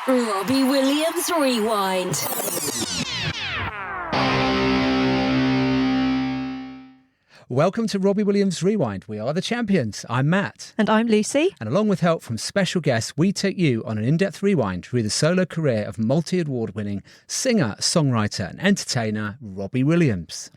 Robbie Williams Rewind. Welcome to Robbie Williams Rewind. We are the champions. I'm Matt. And I'm Lucy. And along with help from special guests, we take you on an in-depth rewind through the solo career of multi-award-winning singer, songwriter and entertainer Robbie Williams.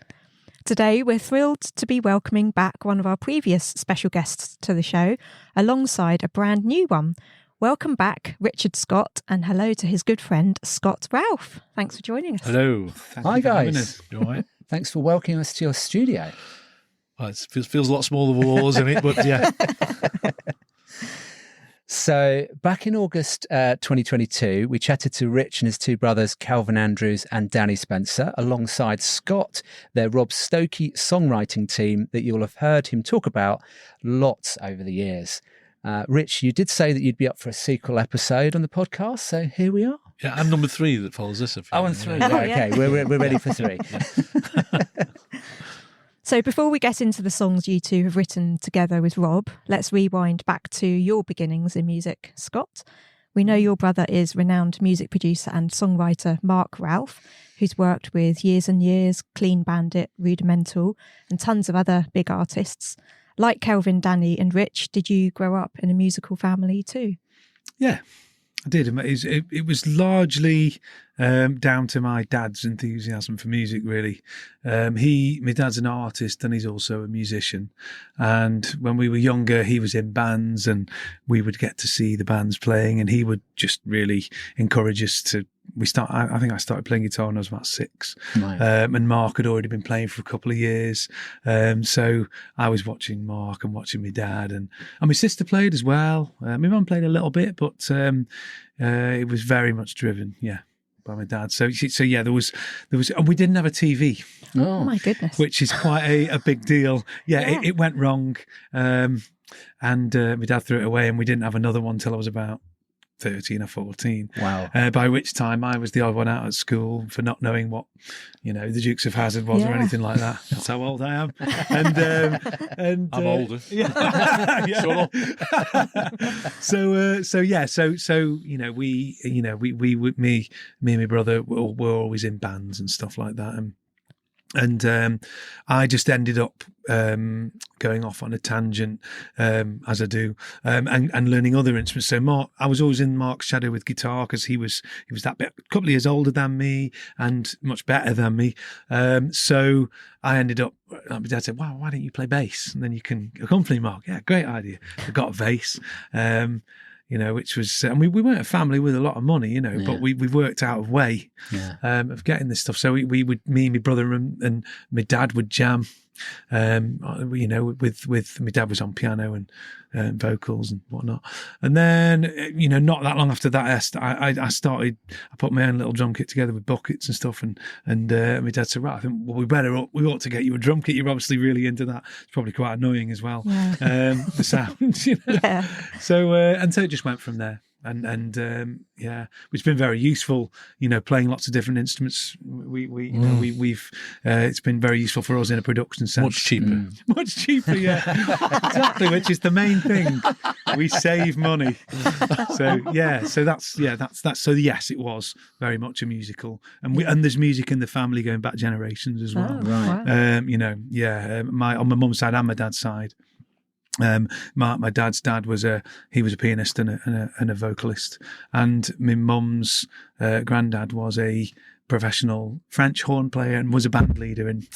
Today, we're thrilled to be welcoming back one of our previous special guests to the show, alongside a brand new one. Welcome back, Richard Scott, and hello to his good friend, Scott Ralph. Thanks for joining us. Hello. Hi, guys. You all right? Thanks for welcoming us to your studio. Well, it feels a lot smaller with walls in it, but yeah. So back in August 2022, we chatted to Rich and his two brothers, Kelvin Andrews and Danny Spencer, alongside Scott, their Rob Stokie songwriting team that you'll have heard him talk about lots over the years. Rich, you did say that you'd be up for a sequel episode on the podcast, so here we are. Yeah, I'm number 3 that follows this. Oh, and 3. Yeah, okay, we're ready for 3. So before we get into the songs you two have written together with Rob, let's rewind back to your beginnings in music, Scott. We know your brother is renowned music producer and songwriter Mark Ralph, who's worked with Years and Years, Clean Bandit, Rudimental, and tons of other big artists. Like Kelvin, Danny and Rich, did you grow up in a musical family too? Yeah, I did. It was largely down to my dad's enthusiasm for music, really. My dad's an artist and he's also a musician. And when we were younger, he was in bands and we would get to see the bands playing, and he would just really encourage us to. I think I started playing guitar when I was about 6. Right. And Mark had already been playing for a couple of years. So I was watching Mark and watching my dad, and my sister played as well. My mum played a little bit, but it was very much driven, by my dad. So yeah, there was, and we didn't have a TV. Oh my goodness. Which is quite a big deal. Yeah. It went wrong. And my dad threw it away, and we didn't have another one till I was about 13 or 14. Wow. By which time I was the odd one out at school for not knowing what, the Dukes of Hazzard was or anything like that. That's how old I am. And I'm older. Yeah. Yeah. Me and my brother were always in bands and stuff like that. And I just ended up going off on a tangent, as I do, and learning other instruments. So I was always in Mark's shadow with guitar because he was that bit, a couple of years older than me and much better than me. So I ended up, my dad said, "Wow, why don't you play bass? And then you can accompany Mark." Yeah, great idea. I got a bass. Which was, and we weren't a family with a lot of money, but we worked out a way of getting this stuff. So me and my brother and my dad would jam, with my dad was on piano and vocals and whatnot. And then, not that long after that, I put my own little drum kit together with buckets and stuff. And my dad said, "Right, I think we ought to get you a drum kit. You're obviously really into that. It's probably quite annoying as well, the sound." Yeah. So it just went from there. And which has been very useful, playing lots of different instruments. We've it's been very useful for us in a production sense. Much cheaper, yeah. Exactly, which is the main thing. We save money. So that's so yes, it was very much a musical, and there's music in the family going back generations as well. Oh, right. On my mum's side and my dad's side. My dad's dad was a pianist and a vocalist, and my mum's granddad was a professional French horn player and was a band leader and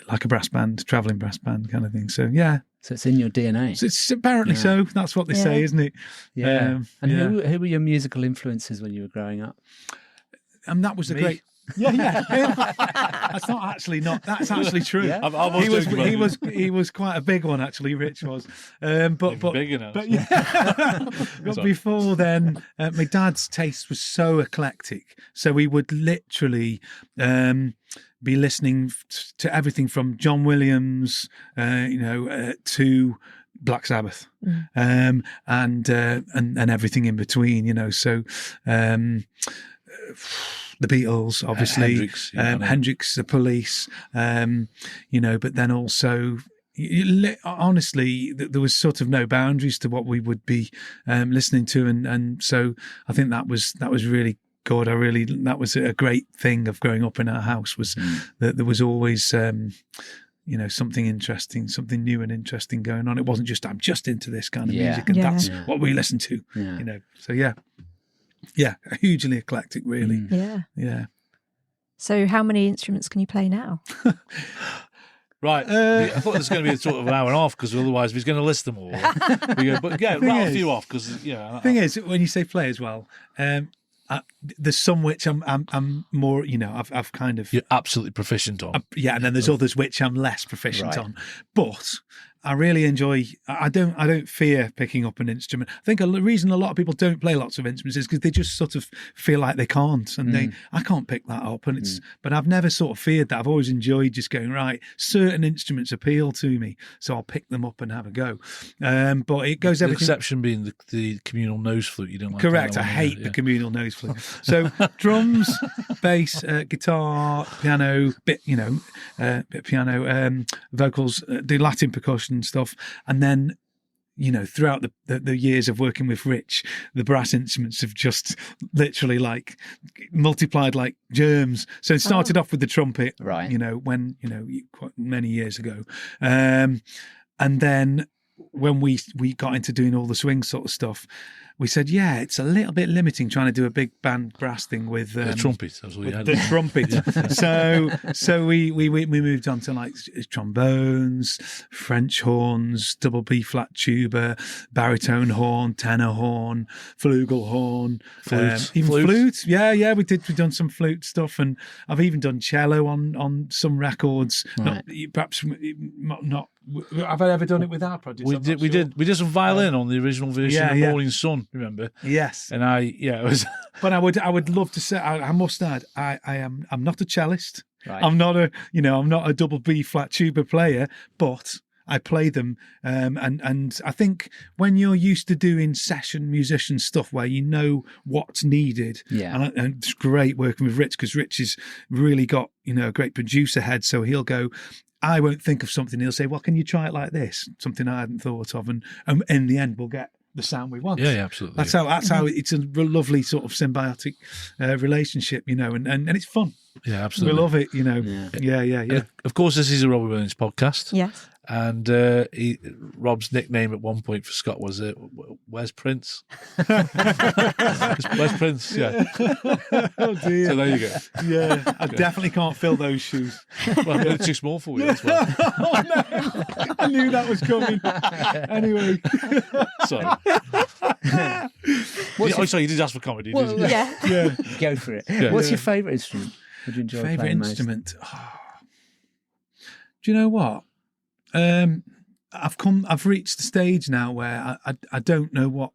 like a brass band, traveling brass band kind of thing. So yeah. So it's in your DNA. So it's apparently so. That's what they say, isn't it? Yeah. Who were your musical influences when you were growing up? And that was great. Yeah. That's actually true. Yeah. He was quite a big one, actually. Rich was, but big enough. But but before then, my dad's taste was so eclectic. So we would literally be listening to everything from John Williams, to Black Sabbath, and everything in between. So. The Beatles, obviously, Hendrix, the Police, but then also, honestly, there was sort of no boundaries to what we would be listening to, and so I think that was really good. That was a great thing of growing up in our house, was that there was always something interesting, something new and interesting going on. It wasn't just I'm just into this kind of music and that's what we listen to. So a hugely eclectic, really. Yeah. So how many instruments can you play now? Right. I thought it was going to be a sort of an hour and a half, because otherwise, if he's going to list them all, but rattle a few off, because thing is, when you say play as well, there's some which I'm more, I've kind of, you're absolutely proficient on. And then there's others which I'm less proficient on, but I really enjoy. I don't fear picking up an instrument. I think the reason a lot of people don't play lots of instruments is because they just sort of feel like they can't, and I can't pick that up. And but I've never sort of feared that. I've always enjoyed just going, right, certain instruments appeal to me, so I'll pick them up and have a go. But it goes everything. The exception being the communal nose flute. You don't like. Correct. I hate the communal nose flute. So drums, bass, guitar, piano, bit piano, vocals, do Latin percussion stuff, and then throughout the years of working with Rich, the brass instruments have just literally like multiplied like germs. So it started off with the trumpet, right? Quite many years ago, and then when we got into doing all the swing sort of stuff, we said, it's a little bit limiting trying to do a big band brass thing with the trumpet. That's what we had. The trumpet. So we moved on to like trombones, French horns, double B flat tuba, baritone horn, tenor horn, flugelhorn, flute. Yeah, we've done some flute stuff, and I've even done cello on some records. Right. Perhaps not. Have I ever done it with our project? We did some violin on the original version of Morning Sun. Remember? Yes. And it was. But I would love to say, I must add, I'm not a cellist. Right. I'm not a double B flat tuba player, but I play them, and I think when you're used to doing session musician stuff where you know what's needed, and it's great working with Rich, because Rich has really got a great producer head, so he'll go, I won't think of something, he'll say, well, can you try it like this? Something I hadn't thought of, and in the end we'll get the sound we want. Yeah, absolutely. That's how it's a lovely sort of symbiotic relationship, and it's fun. Yeah, absolutely. We love it, Yeah. And of course, this is a Robbie Williams podcast. Yes. And Rob's nickname at one point for Scott was, where's Prince? Where's Prince? Yeah. Oh, dear. So there you go. Yeah, I definitely can't fill those shoes. Well, they're too small for you as well. Oh, no. I knew that was coming. Anyway. Sorry. So you did ask for comedy, didn't you? Yeah. Go for it. Yeah. What's your favourite instrument? What do you enjoy favourite playing instrument? Oh. Do you know what? I've reached the stage now where I don't know what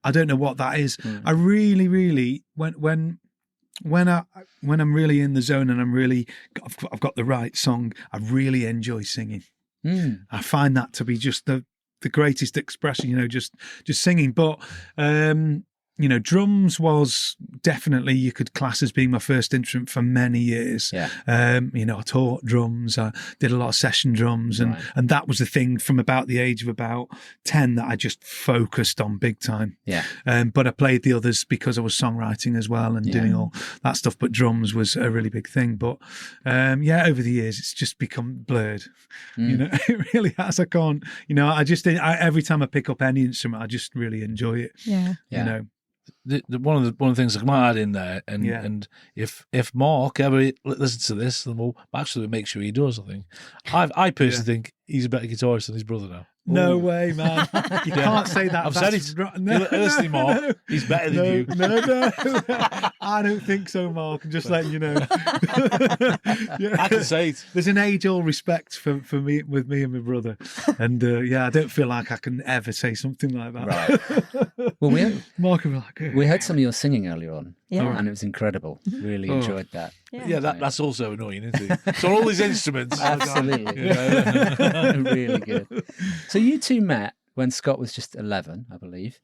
I don't know what that is. I really when I'm really in the zone and I've got the right song, I really enjoy singing. I find that to be just the greatest expression, just singing. But drums was definitely, you could class as being my first instrument for many years. Yeah. I taught drums, I did a lot of session drums, and that was the thing from about the age of about 10 that I just focused on big time. Yeah. But I played the others because I was songwriting as well and doing all that stuff. But drums was a really big thing. But over the years, it's just become blurred. It really has. I can't, every time I pick up any instrument, I just really enjoy it. Yeah. One of the things I might add in there, and if Mark ever listens to this, then we'll actually make sure he does. I think I personally think he's a better guitarist than his brother now. No way, man! You can't say that. I've said it. Listen, Mark, he's better than you. No, I don't think so, Mark. I'm just letting you know. I can say it. There's an age-old respect for me with me and my brother, and I don't feel like I can ever say something like that. Right. Well, Mark will be like, we heard some of your singing earlier on, and it was incredible. Really enjoyed that. Yeah, that's also annoying, isn't it? So all these instruments, absolutely, really good. So you two met when Scott was just 11, I believe,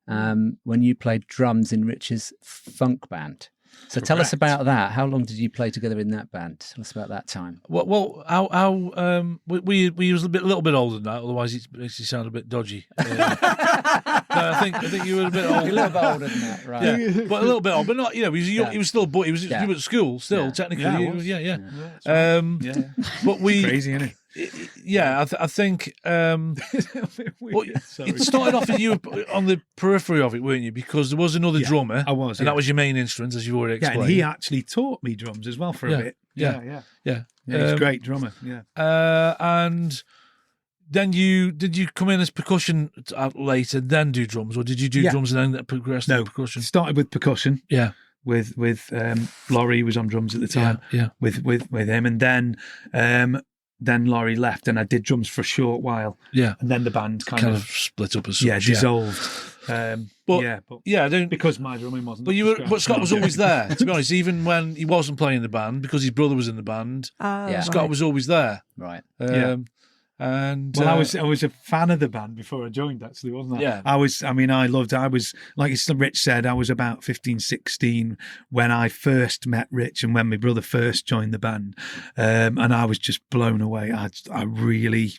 when you played drums in Rich's funk band. So tell us about that. How long did you play together in that band? Tell us about that time. Well, we was a little bit older than that. Otherwise, it makes you sound a bit dodgy. No, I think you were a bit older. You're a little bit older than that, right? Yeah, but a little bit older, but not. He was still a boy. He was you were at school still, technically. Yeah, But we crazy, isn't it? I think it started off with you on the periphery of it, weren't you? Because there was another drummer. I was, and that was your main instrument, as you've already explained. Yeah, and he actually taught me drums as well for a bit. Yeah. He's a great drummer. Yeah. And then did you come in as percussion later, then do drums, or did you do drums and then progress to percussion? Started with percussion. Yeah. With Laurie was on drums at the time. Yeah. With him, and then Laurie left, and I did drums for a short while. Yeah. And then the band kind of split up as such. Dissolved. I don't, because my drumming wasn't. But Scott was always there. To be honest, even when he wasn't playing the band, because his brother was in the band, Scott was always there. Right. And I was a fan of the band before I joined, actually, wasn't I? Yeah. I was like Rich said, I was about 15, 16 when I first met Rich and when my brother first joined the band. And I was just blown away. I really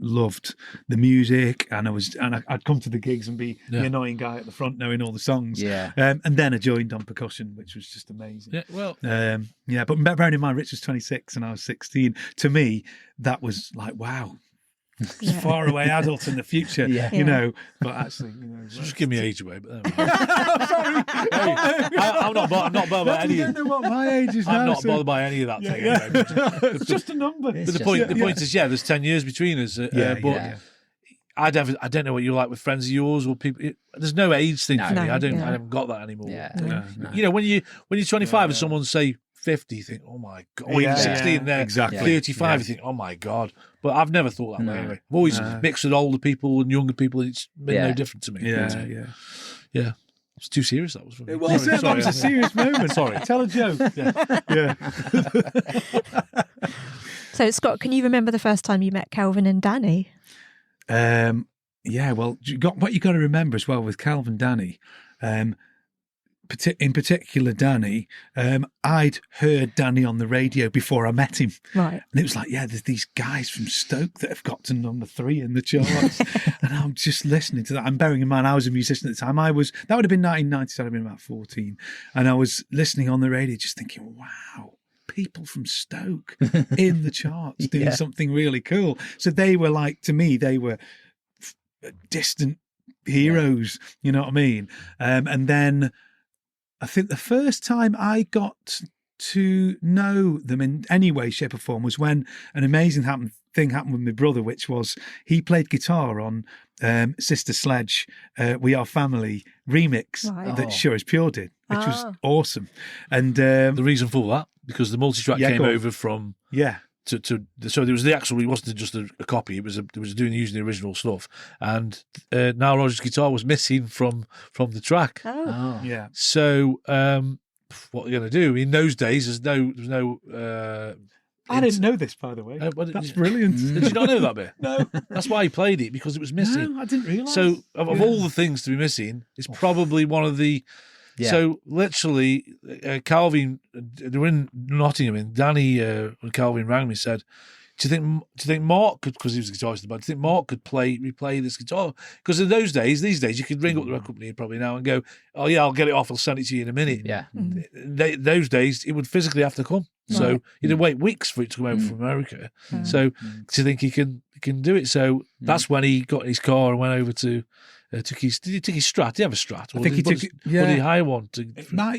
loved the music, and I'd come to the gigs and be the annoying guy at the front knowing all the songs. Yeah. And then I joined on percussion, which was just amazing. Yeah. Well. But bearing in mind, Rich was 26 and I was 16. To me, that was like, wow. Far away adult in the future, you know. But actually, just give me age away. But I'm not bothered by any. I don't know what my age is now. I'm not bothered by any of that thing. It's just a number. But the point is, there's 10 years between us. I don't know what you're like with friends of yours or people. There's no age thing for me. I haven't got that anymore. You know, when you're 25 and someone say 50, you think, oh my God. Or even 16 there, exactly. 35, you think, oh my God. But I've never thought that way anyway. I've always mixed with older people and younger people. It's been no different to me. Yeah. It's too serious, that was for me. It was. That was a serious moment. Sorry. Tell a joke. Yeah. So, Scott, can you remember the first time you met Kelvin and Danny? Well, what you got to remember as well with Kelvin, Danny, in particular Danny, I'd heard Danny on the radio before I met him. Right. And it was like, there's these guys from Stoke that have got to number 3 in the charts. And I'm just listening to that. I'm bearing in mind, I was a musician at the time. That would have been 1990, so I'd have been about 14. And I was listening on the radio just thinking, wow, people from Stoke in the charts doing something really cool. So they were like, to me, they were distant heroes, you know what I mean? And then I think the first time I got to know them in any way, shape or form was when an amazing thing happened with my brother, which was he played guitar on Sister Sledge, We Are Family remix that Sure As Pure did, which was awesome. And the reason for that, because the multi-track came over from... So there was the actual. It wasn't just a copy. It was using the original stuff, and Nile Rodgers' guitar was missing from the track. Yeah. So what are you going to do? In those days, there was no. I didn't know this, by the way. That's brilliant. Did you not know that bit? No. That's why he played it, because it was missing. No, I didn't realise. So of all the things to be missing, it's probably one of the. Yeah. So literally, Kelvin, they were in Nottingham, and Danny when Kelvin rang me said, "Do you think Mark could?" Because he was a guitarist in the band. "Do you think Mark could replay this guitar?" Because in these days, you could ring up the record company probably now and go, "Oh yeah, I'll get it off. I'll send it to you in a minute." Yeah. Those days, it would physically have to come. So you'd wait weeks for it to come over from America. So do you think he can do it? So that's when he got in his car and went over to. Did he take his Strat? Did he have a Strat? I think he took it. Yeah. Or did he hire one? I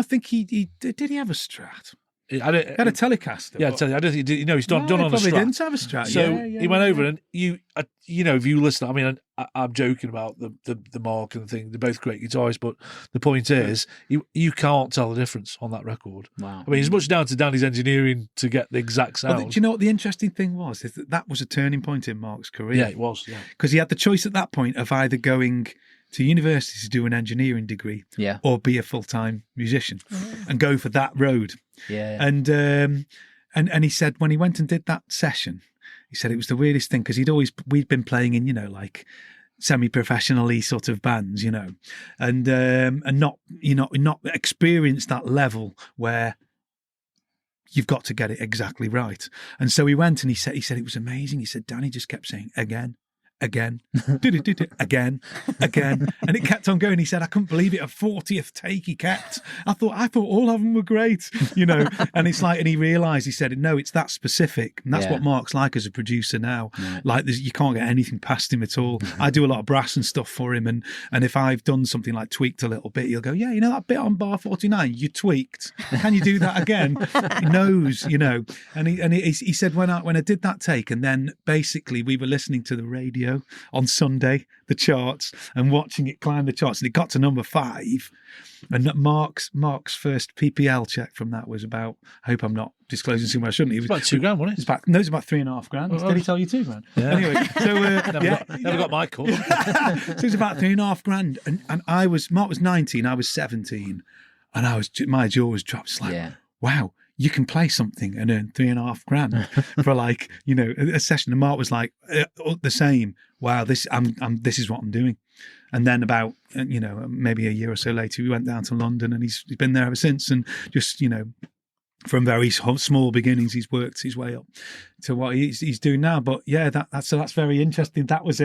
think he did. He have a Strat? He had a Telecaster. Yeah, I don't think he did. He's done on a Strat. Probably didn't have a Strat. So he went over and if you listen, I mean, I'm joking about the Mark and the thing. They're both great guitarists, but the point is, you can't tell the difference on that record. Wow. I mean, it's much down to Danny's engineering to get the exact sound. Well, do you know what the interesting thing was? Is that was a turning point in Mark's career. Yeah, it was. Yeah, because he had the choice at that point of either going to university to do an engineering degree, or be a full-time musician and go for that road. Yeah. And he said when he went and did that session, he said it was the weirdest thing because we'd been playing in, like semi-professionally sort of bands, and not not experience that level where you've got to get it exactly right. And so he went and he said it was amazing. He said Danny just kept saying again, again, again, and it kept on going. He said, I couldn't believe it. A 40th take he kept. I thought all of them were great, and it's like, and he realised, he said, no, it's that specific. And that's what Mark's like as a producer now. Yeah. Like you can't get anything past him at all. I do a lot of brass and stuff for him. And if I've done something like tweaked a little bit, he'll go, yeah, that bit on bar 49, you tweaked. Can you do that again? He knows, and he said, when I did that take, and then basically we were listening to the radio on Sunday, the charts, and watching it climb the charts, and it got to number 5. And Mark's first PPL check from that was about, I hope I'm not disclosing somewhere I shouldn't. It was about $2,000, wasn't it? It's about $3,500. Did he tell you $2,000? Yeah. Anyway, so never got my call. So it's about $3,500, and Mark was 19, I was 17, and my jaw was dropped. It's like, wow. You can play something and earn $3,500 for a session. And Mark was like, the same. Wow, this is what I'm doing. And then about maybe a year or so later, we went down to London, and he's been there ever since. And just from very small beginnings, he's worked his way up to what he's doing now. But yeah, that's very interesting. That was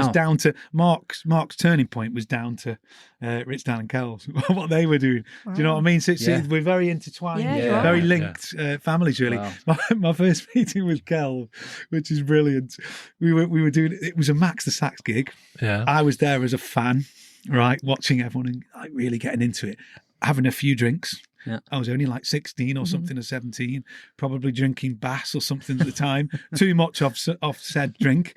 down to Mark's turning point was down to Rich, Dan and Kel's, what they were doing. Wow. Do you know what I mean? So we're very intertwined, very linked families, really. Wow. My first meeting with Kel, which is brilliant. We were doing, it was a Max the Sax gig. Yeah, I was there as a fan, right, watching everyone and like really getting into it, having a few drinks. Yeah. I was only like 16 or something, or 17, probably drinking Bass or something at the time. Too much of said drink.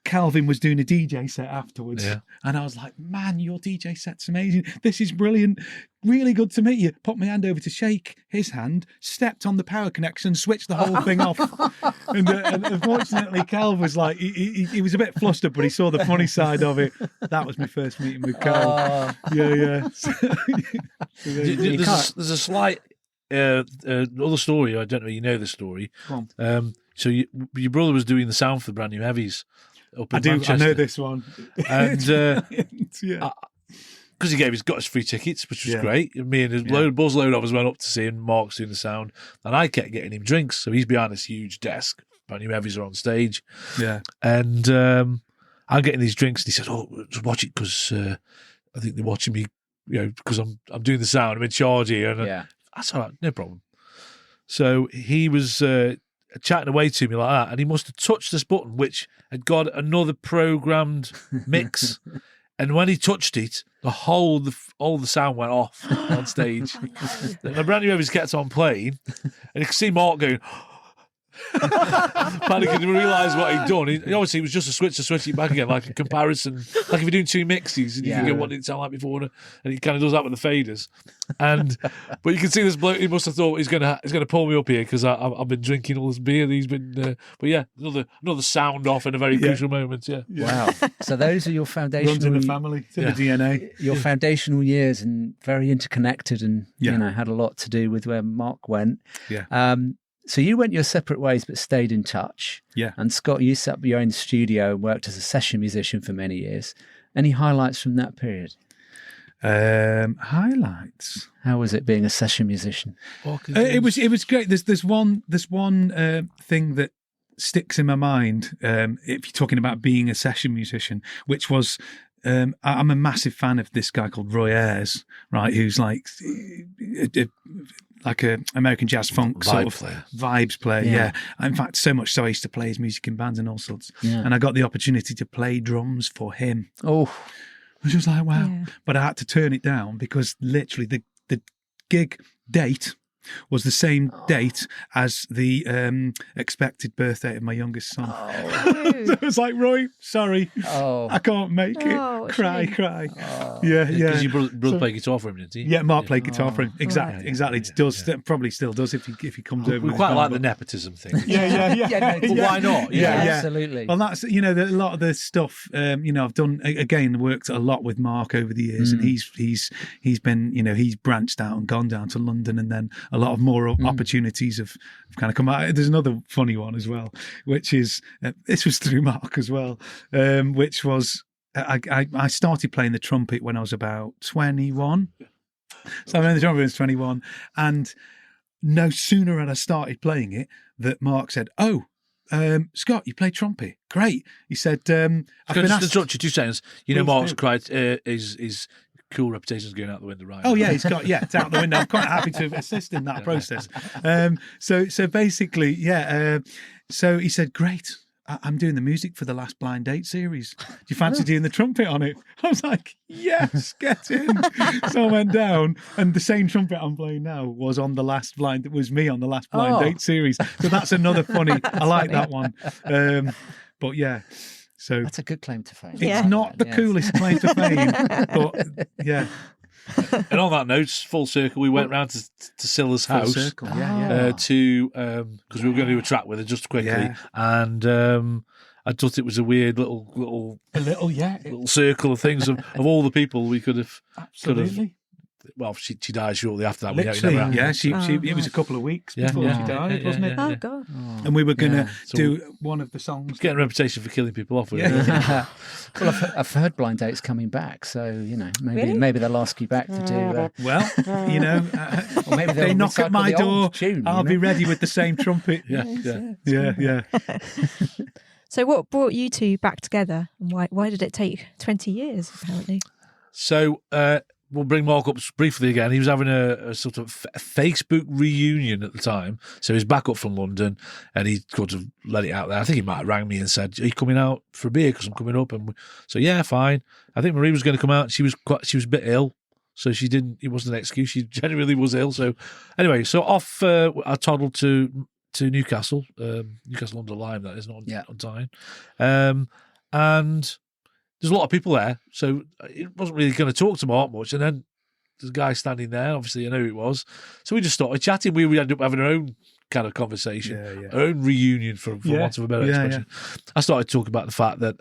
Kelvin was doing a DJ set afterwards. Yeah. And I was like, man, your DJ set's amazing. This is brilliant. Really good to meet you. Put my hand over to shake his hand, stepped on the power connection, switched the whole thing off. And unfortunately, Kel was like, he was a bit flustered, but he saw the funny side of it. That was my first meeting with Kel. Yeah. There's a slight other story. I don't know if you know the story. Come on. So your brother was doing the sound for the brand new Heavies. I know this one. And because he got his free tickets, which was great. Me and his buzzload of us went up to see him. Mark's doing the sound, and I kept getting him drinks. So he's behind this huge desk. Brand new Heavies are on stage. Yeah. And I'm getting these drinks, and he said, "Oh, just watch it because I think they're watching me, because I'm doing the sound. I'm in charge here." And that's all right, no problem. So he was chatting away to me like that, and he must have touched this button, which had got another programmed mix. And when he touched it, all the sound went off on stage. The brand new Heavies kept on playing, and you could see Mark going, panicking to realise what he'd done. Obviously, it was just a switch to switch it back again, like a comparison. Like if you're doing two mixes and you think, what did it sound like before? And he kind of does that with the faders. But you can see this bloke, he must have thought he's gonna pull me up here because I've been drinking all this beer. He's been, but yeah, another sound off in a very crucial moment. Yeah. Wow. So those are your foundational. Runs in the family, it's in the DNA. Your foundational years, and very interconnected, and had a lot to do with where Mark went. Yeah. So you went your separate ways but stayed in touch. Yeah. And Scott, you set up your own studio and worked as a session musician for many years. Any highlights from that period? Highlights. How was it being a session musician? It was great. There's one thing that sticks in my mind if you're talking about being a session musician, which was I'm a massive fan of this guy called Roy Ayers, right? Who's like a American jazz funk sort of vibes player. Yeah. In fact, so much so I used to play his music in bands and all sorts. Yeah. And I got the opportunity to play drums for him. Oh, I was just like, wow. Yeah. But I had to turn it down because literally the gig date was the same date as the expected birthday of my youngest son. Oh. So I was like, Roy, sorry, I can't make it. Cry. Oh. Yeah. Because your brother played guitar for him, didn't he? Yeah, Mark played guitar for him. Exactly. Probably still does if he comes over. We quite like the nepotism thing. Yeah. But why not? Yeah, absolutely. Well, that's a lot of the stuff. I've done worked a lot with Mark over the years, and he's been he's branched out and gone down to London, and then a lot of more opportunities have kind of come out. There's another funny one as well, which is this was through Mark as well, which was I started playing the trumpet when I was about 21. So I played the trumpet when I was 21, and no sooner had I started playing it that Mark said, "Oh, Scott, you play trumpet? Great." He said, "I've been asked." To 2 seconds. You know, Mark's quite his cool reputation's going out the window, right? Oh yeah, it's out the window. I'm quite happy to assist in that process. So basically, so he said, "Great. I'm doing the music for the last Blind Date series. Do you fancy doing the trumpet on it?" I was like, "Yes, get in." So I went down, and the same trumpet I'm playing now was on the last Blind. It was me on the last Blind Date series. So that's another funny. I like that one. But yeah, so That's a good claim to fame. it's not the coolest claim to fame, but yeah. And on that note, full circle, we went round to Silla's house. Full circle, because we were going to do a track with her just quickly, and I thought it was a weird little circle of things of all the people we could have. Absolutely. Well, she died shortly after that. Literally, it was a couple of weeks before she died, wasn't it? Oh, God. And we were going to do one of the songs. Getting a reputation for killing people off with it. Well, I've heard Blind Date's coming back, so maybe they'll ask you back to do. Or maybe they knock at my door. I'll be ready with the same trumpet. Yeah. So what brought you two back together, and why did it take 20 years, apparently? So we'll bring Mark up briefly again. He was having a sort of Facebook reunion at the time. So he's back up from London, and he sort of let it out there. I think he might have rang me and said, "Are you coming out for a beer? Because I'm coming up." And so, yeah, fine. I think Marie was going to come out. She was a bit ill. So she didn't, it wasn't an excuse. She genuinely was ill. So anyway, so off, I toddled to Newcastle, Newcastle under Lyme, that is, not on time. And there's a lot of people there, so it wasn't really going to talk to Mark much. And then there's a guy standing there, obviously I know who it was. So we just started chatting. We ended up having our own kind of conversation, our own reunion, for want of a better expression. I started talking about the fact that,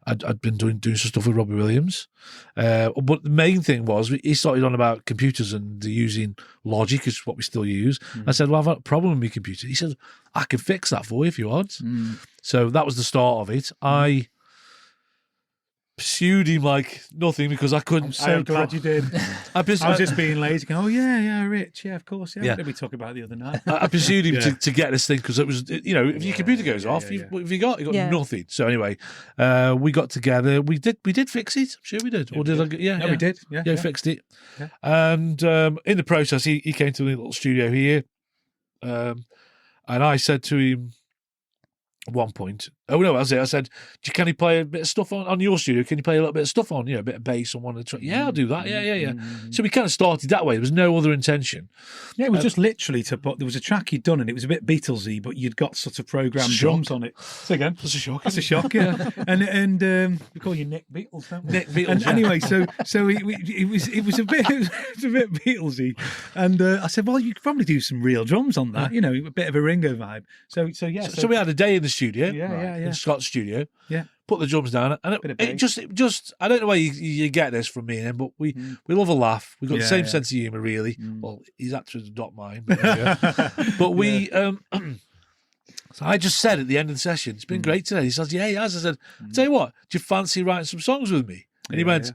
I'd been doing some stuff with Robbie Williams. But the main thing was, he started on about computers and using Logic is what we still use. I said, "Well, I've had a problem with my computer." He said, "I can fix that for you if you want." So that was the start of it. I pursued him like nothing because I couldn't. I'm so glad you did. I was just being lazy. Going, "Oh yeah, Rich, yeah, of course, yeah." What did we talk about the other night? I pursued him to get this thing because it was, if your computer goes off, what have you got? You got nothing. So anyway, we got together. We did fix it. I'm sure we did. Or did I? We did. Yeah, we fixed it. Yeah. And in the process, he came to the little studio here, and I said to him at one point, I said, "Can you play a bit of stuff on your studio? Can you play a little bit of stuff on, a bit of bass on one of the tracks?" "Yeah, I'll do that." Yeah. So we kind of started that way. There was no other intention. Yeah, it was just literally to put. There was a track you'd done, and it was a bit Beatlesy, but you'd got sort of programmed drums on it. Say again. That's a shock. That's a shock. Yeah. and we call you Nick Beatles, don't we? Nick Beatles. And anyway, so it was a bit Beatlesy, and I said, "Well, you could probably do some real drums on that. A bit of a Ringo vibe." So we had a day in the studio. Yeah. In Scott's studio. Yeah. Put the drums down, and it just I don't know where you get this from me and him, but we love a laugh. We've got the same sense of humour, really. Well, he's actually not mine, but we. So I just said at the end of the session, "It's been great today." He says, "Yeah, he has." I said, "I'll tell you what, do you fancy writing some songs with me?" And he went,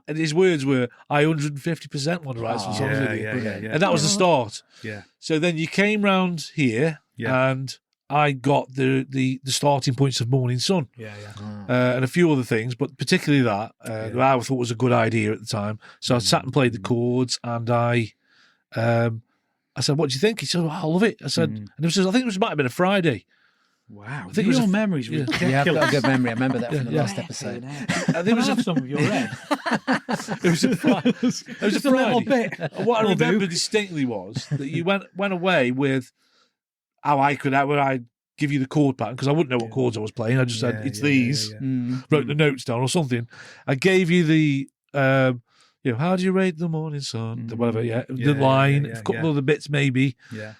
and his words were, "I 150% want to write some songs with you." And that was the start. Yeah. So then you came round here, and I got the starting points of Morning Sun, and a few other things, but particularly that I thought was a good idea at the time. So I sat and played the chords, and I said, "What do you think?" He said, "Well, I love it." I said, and I think it might have been a Friday. Wow, I think your memory's ridiculous. Yeah, I've got a good memory. I remember that from the last episode. I think it was some of your head. It was a Friday. It was Just a little bit. What I remember distinctly was that you went away with how I give you the chord pattern, because I wouldn't know what chords I was playing. I just said, "It's these." Wrote the notes down or something. I gave you the, how do you rate the Morning Sun? Whatever, the line, a couple of the bits maybe. Yeah.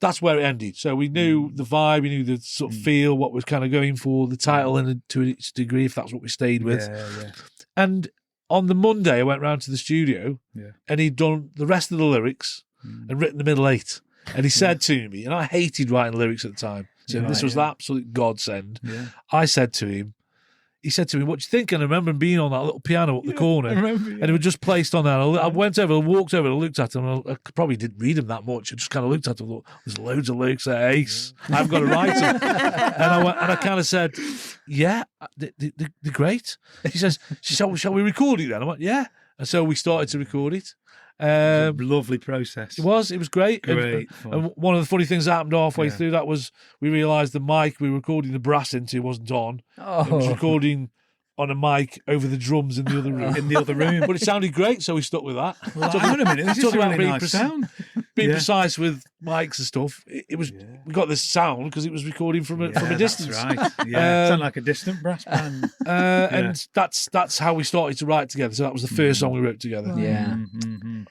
That's where it ended. So we knew the vibe, we knew the sort of feel, what we're kind of going for, the title, and to a degree, if that's what we stayed with. Yeah. And on the Monday, I went round to the studio, and he'd done the rest of the lyrics and written the middle 8. And he said to me, and I hated writing lyrics at the time, so this was the absolute godsend. Yeah. I said to him, he said to me, "What do you think?" And I remember him being on that little piano up the corner, and it was just placed on there. I went over, walked over, and looked at him. I probably didn't read him that much. I just kind of looked at him. Thought, "There's loads of lyrics there, Ace. I've got to write them." And I kind of said, "Yeah, they're great." She said, "Shall we record it then?" I went, "Yeah." And so we started to record it. It was a lovely process. It was great. And one of the funny things that happened halfway through that was we realised the mic we were recording the brass into wasn't on. It was recording on a mic over the drums in the other room. But it sounded great, so we stuck with that. Well, hang on a minute, this is a really nice sound. Being precise with mics and stuff, it was. We got this sound because it was recording from a distance. That's right. Yeah, sound like a distant brass band. And that's how we started to write together. So that was the first song we wrote together. Yeah.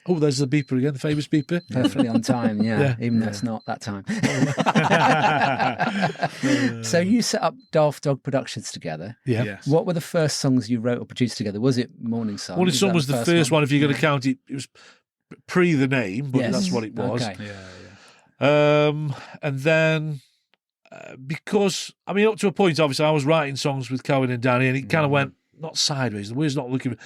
Oh, there's the beeper again, the famous beeper. Perfectly on time. Yeah. Even though it's not that time. So you set up Daft Dog Productions together. Yeah. Yes. What were the first songs you wrote or produced together? Was it Morning Sun? Morning Sun was the first one. If you're going to count it, it was pre the name, but that's what it was. Okay. And then because up to a point, obviously, I was writing songs with Kelvin and Danny, and it kind of went not sideways. The word's not looking.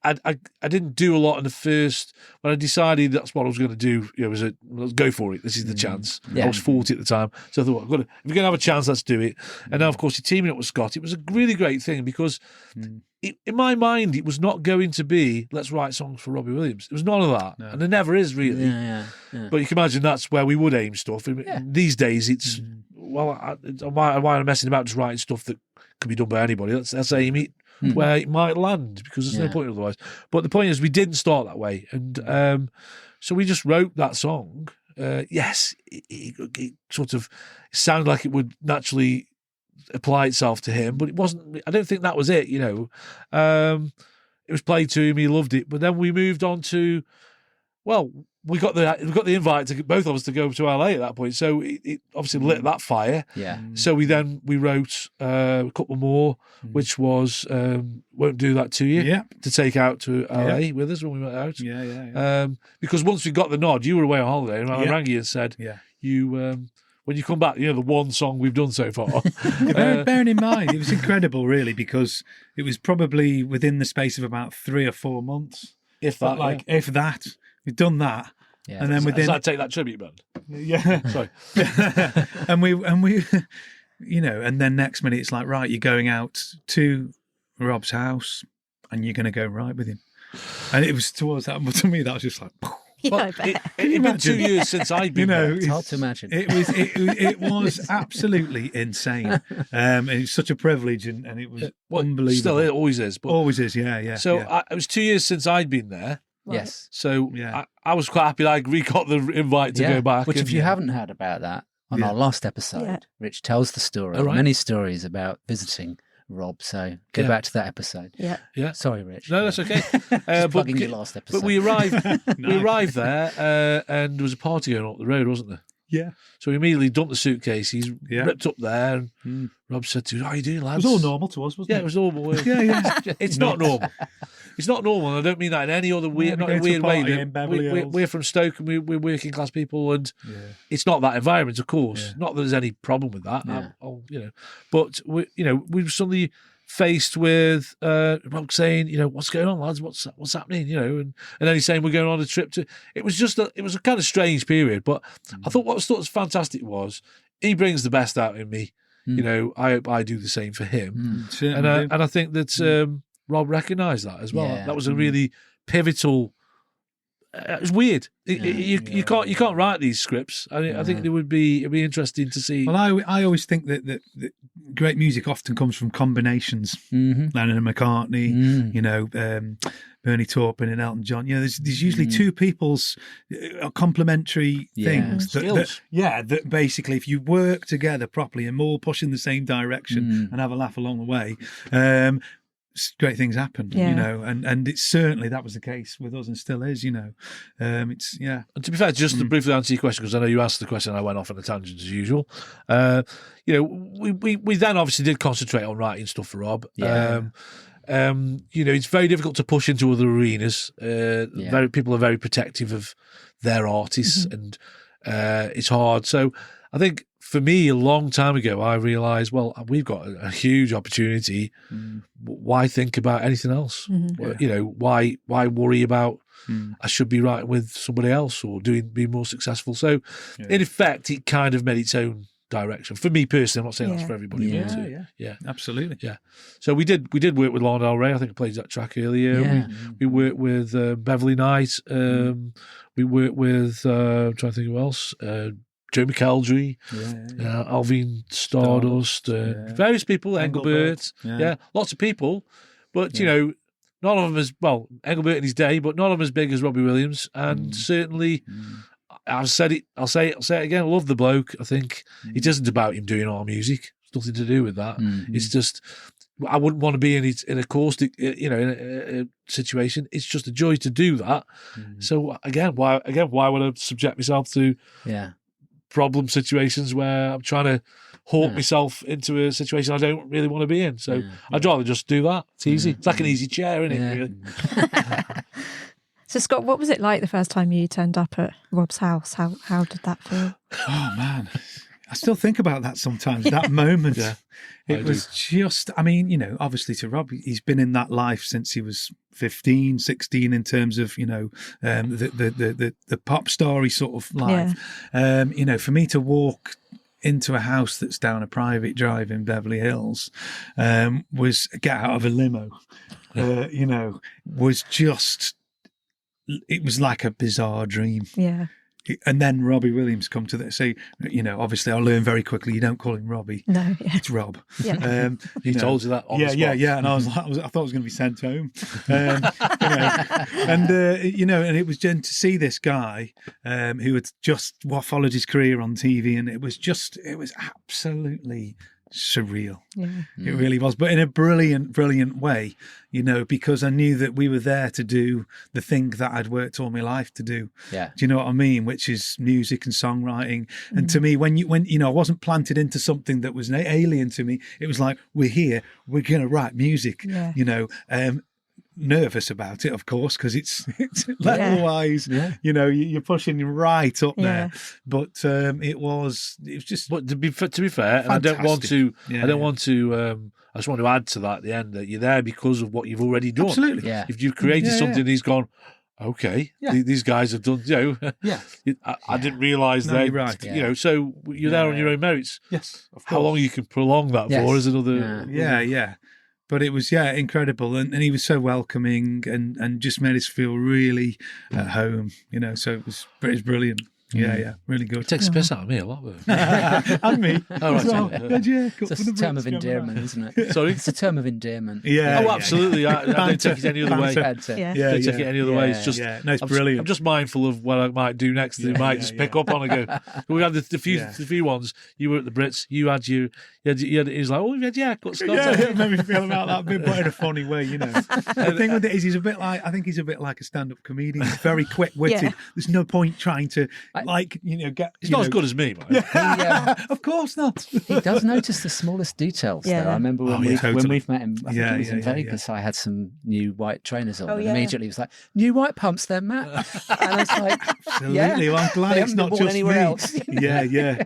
I didn't do a lot in the first. When I decided that's what I was going to do, let's go for it. This is the chance. I was 40 at the time, so I thought, if we're going to have a chance, let's do it. And now, of course, you're teaming up with Scott. It was a really great thing because in my mind, it was not going to be let's write songs for Robbie Williams. There was none of that, and there never is really. Yeah. But you can imagine that's where we would aim stuff. These days, it's why am I messing about just writing stuff that could be done by anybody? Let's aim it where it might land, because there's no point otherwise. But the point is, we didn't start that way, and so we just wrote that song. Yes, it sort of sounded like it would naturally apply itself to him, but it wasn't. I don't think that was it. It was played to him. He loved it. But then we moved on to, we got the invite to both of us to go to LA at that point. So it obviously lit that fire. Yeah. So we wrote a couple more, which was Won't Do That To You, to take out to LA with us when we went out. Because once we got the nod, you were away on holiday, and I rang you and said, you when you come back, the one song we've done so far. Bearing in mind, it was incredible, really, because it was probably within the space of about 3 or 4 months, if that. We've done that, and then within. Does that take that tribute band? Yeah, sorry. and we, and then next minute it's like, right, you're going out to Rob's house, and you're going to go right with him, and it was towards that. But to me, that was just like. I bet. It'd been 2 years since I'd been there. It's hard to imagine. It was absolutely insane. It was such a privilege, and it was unbelievable. Still, it always is. But, always is, yeah. So it was 2 years since I'd been there. Right. Yes. So I was quite happy that we got the invite to go back. Which, if you haven't heard about that, on our last episode, Rich tells the story, many stories about visiting Rob. So go back to that episode. Yeah. Sorry, Rich. No, that's okay. Plugging your last episode. But we arrived there, and there was a party going on up the road, wasn't there? Yeah. So we immediately dumped the suitcases, ripped up there, and Rob said to us, "How you doing, lads?" It was all normal to us, wasn't it? Yeah, it was normal. Yeah. It's not normal. It's not normal, and I don't mean that in any other weird, not in a weird way. We're from Stoke, and we're working class people, and it's not that environment, of course. Yeah. Not that there's any problem with that, Yeah. But we were suddenly faced with Rob saying, "What's going on, lads? What's happening?" And then he's saying we're going on a trip to. It was a kind of strange period, but I thought what was fantastic was he brings the best out in me. I hope I do the same for him, and I think that Rob recognised that as well. Yeah. That was a really pivotal. It was weird. You can't write these scripts. I think it'd be interesting to see. Well, I always think that great music often comes from combinations. Lennon and McCartney, Bernie Taupin and Elton John. There's usually two people's complementary things. That basically, if you work together properly and all push in the same direction and have a laugh along the way. great things happen, Yeah. you know, and it's certainly that was the case with us and still is, you know. It's And to be fair, just to briefly answer your question, because I know you asked the question and I went off on a tangent as usual. You know, we then obviously did concentrate on writing stuff for Rob. Yeah. You know, it's very difficult to push into other arenas. People are very protective of their artists, and it's hard. So I think for me, a long time ago, I realised, well, we've got a huge opportunity. Why think about anything else? You know, why worry about I should be writing with somebody else or be more successful? So, in effect, it kind of made its own direction. For me personally, I'm not saying that's for everybody. yeah, absolutely. Yeah. So we did work with Lana Del Rey. I think I played that track earlier. Yeah. We worked with Beverly Knight. We worked with I'm trying to think who else. Joe McElderry, Alvin Stardust, various people, Engelbert, lots of people. But, you know, none of them as, well, Engelbert in his day, but none of them as big as Robbie Williams. And certainly, I've said it, I'll say it again, I love the bloke. I think it isn't about him doing our music. It's nothing to do with that. It's just, I wouldn't want to be in a caustic, you know, in a situation. It's just a joy to do that. So again, why would I subject myself to problem situations where I'm trying to hawk myself into a situation I don't really want to be in? So I'd rather just do that. It's easy. It's like an easy chair, isn't it? Really? So, Scott, what was it like the first time you turned up at Rob's house? How did that feel? Oh, man. I still think about that sometimes, that moment. It was just, I mean, you know, obviously to Rob, he's been in that life since he was 15, 16 in terms of, you know, the pop story sort of life. You know, for me to walk into a house that's down a private drive in Beverly Hills was get out of a limo, you know, was just, it was like a bizarre dream. Yeah. And then Robbie Williams come to that. So, you know, obviously I learned very quickly, you don't call him Robbie. No, it's Rob. Yeah. He told you that on the spot. Yeah. And I was like, I thought I was going to be sent home. You know, and, you know, and it was to see this guy who had just followed his career on TV. And it was absolutely surreal. It really was, but in a brilliant way, you know, because I knew that we were there to do the thing that I'd worked all my life to do. Do you know what I mean? Which is music and songwriting. And to me, when you know, I wasn't planted into something that was alien to me. It was like, we're here, we're going to write music, you know. Nervous about it, of course, because it's level-wise, you know, you're pushing right up there. But it was just. But to be fair, fantastic. And I don't want to. I just want to add to that at the end that you're there because of what you've already done. Absolutely. If you've created something, he's gone. Okay, these guys have done. You know, I didn't realise that. Right. You know, so you're there on your own merits. Yes. Of course. How long you can prolong that for is another. Yeah. But it was, incredible. And he was so welcoming and just made us feel really at home, you know, so it was brilliant. Yeah, really good. It takes a piss out of me a lot. And me. Oh, right. Well, It's a term of endearment, isn't it? Sorry? It's a term of endearment. Yeah. Oh, absolutely. I don't take it any other way. Banter. I don't take it any other way. It's just, no, it's brilliant. I'm just mindful of what I might do next. They might just pick up on and go. We had the few ones. You were at the Brits. You had he was like, oh, got Scott. It made me feel about that bit, but in a funny way, you know. The thing with it is, I think he's a bit like a stand-up comedian. He's very quick-witted. There's no point trying to, He's not as good as me, man. Of course not. He does notice the smallest details, though. I remember when we've met him, I think it was in Vegas, I had some new white trainers on. And immediately he was like, new white pumps there, Matt. And I was like, absolutely. Well, I'm glad it's not just anywhere me. else. Yeah.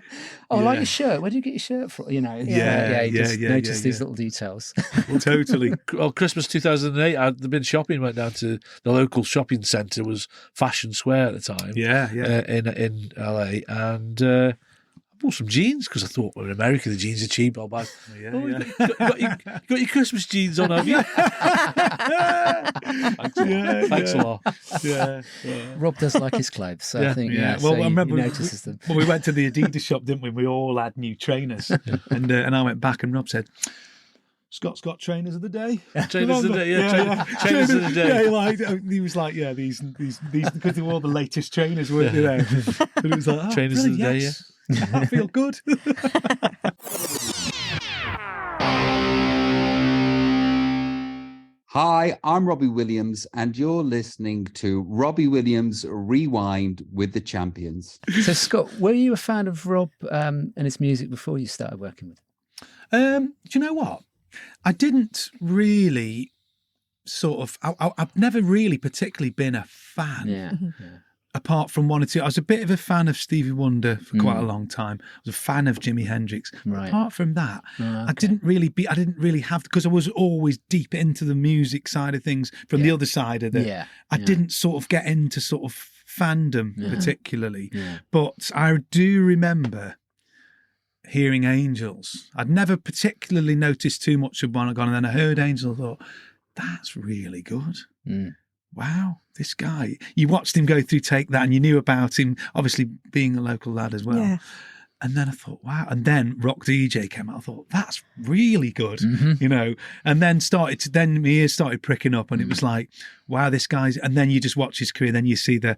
Oh, I like your shirt. Where do you get your shirt from? You know, he just noticed these little details. Well, totally. Well, Christmas 2008, I'd been shopping, went down to the local shopping centre, was Fashion Square at the time. In LA, and I bought some jeans because I thought, well, in America the jeans are cheap. I'll buy. Got your Christmas jeans on, have you? Thanks a lot. Yeah. Rob does like his clothes, so I think. Well, so I remember he notices them. Well, we went to the Adidas shop, didn't we? We all had new trainers, and I went back, and Rob said, Scott's got trainers of the day. Trainers of the day, trainers of the day. Yeah, like he was like, these because they were all the latest trainers, weren't they? There, and it was like, trainers of the day. I feel good. Hi, I'm Robbie Williams, and you're listening to Robbie Williams Rewind with the Champions. So, Scott, were you a fan of Rob and his music before you started working with him? Do you know what? I didn't really I've never really particularly been a fan. Yeah. Apart from one or two. I was a bit of a fan of Stevie Wonder for quite a long time. I was a fan of Jimi Hendrix. Right. Apart from that, okay. I didn't really have, because I was always deep into the music side of things from the other side of it. I didn't sort of get into sort of fandom particularly. Yeah. But I do remember hearing Angels. I'd never particularly noticed too much of one gone, and then I heard Angels and thought, that's really good. Wow, this guy. You watched him go through Take That, and you knew about him, obviously being a local lad as well. Yeah. And then I thought, wow. And then Rock DJ came out. I thought, that's really good, you know. And then my ears started pricking up, and it was like, wow, this guy's. And then you just watch his career. Then you see the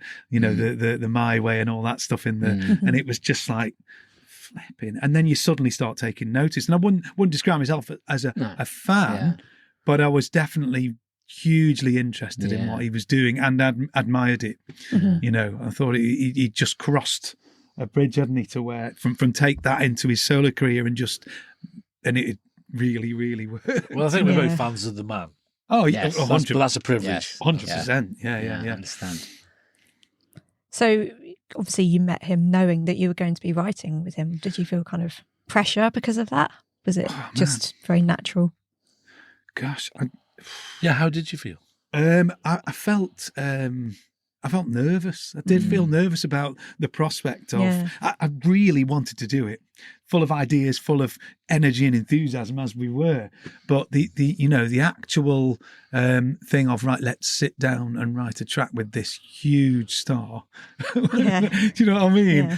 My Way and all that stuff in there, and it was just like flipping. And then you suddenly start taking notice. And I wouldn't describe myself as a fan, but I was definitely hugely interested in what he was doing and admired it. You know, I thought he just crossed a bridge, hadn't he, to where from Take That into his solo career, and it really, really worked. Well, I think we're both fans of the man. Oh, yes. 100%. But that's a privilege. 100%. Yeah. I understand. So obviously you met him knowing that you were going to be writing with him. Did you feel kind of pressure because of that? Was it just very natural? Gosh, how did you feel? I felt nervous. I did feel nervous about the prospect of. I really wanted to do it, full of ideas, full of energy and enthusiasm as we were. But the actual thing of, right, let's sit down and write a track with this huge star. Yeah. Do you know what I mean? Yeah.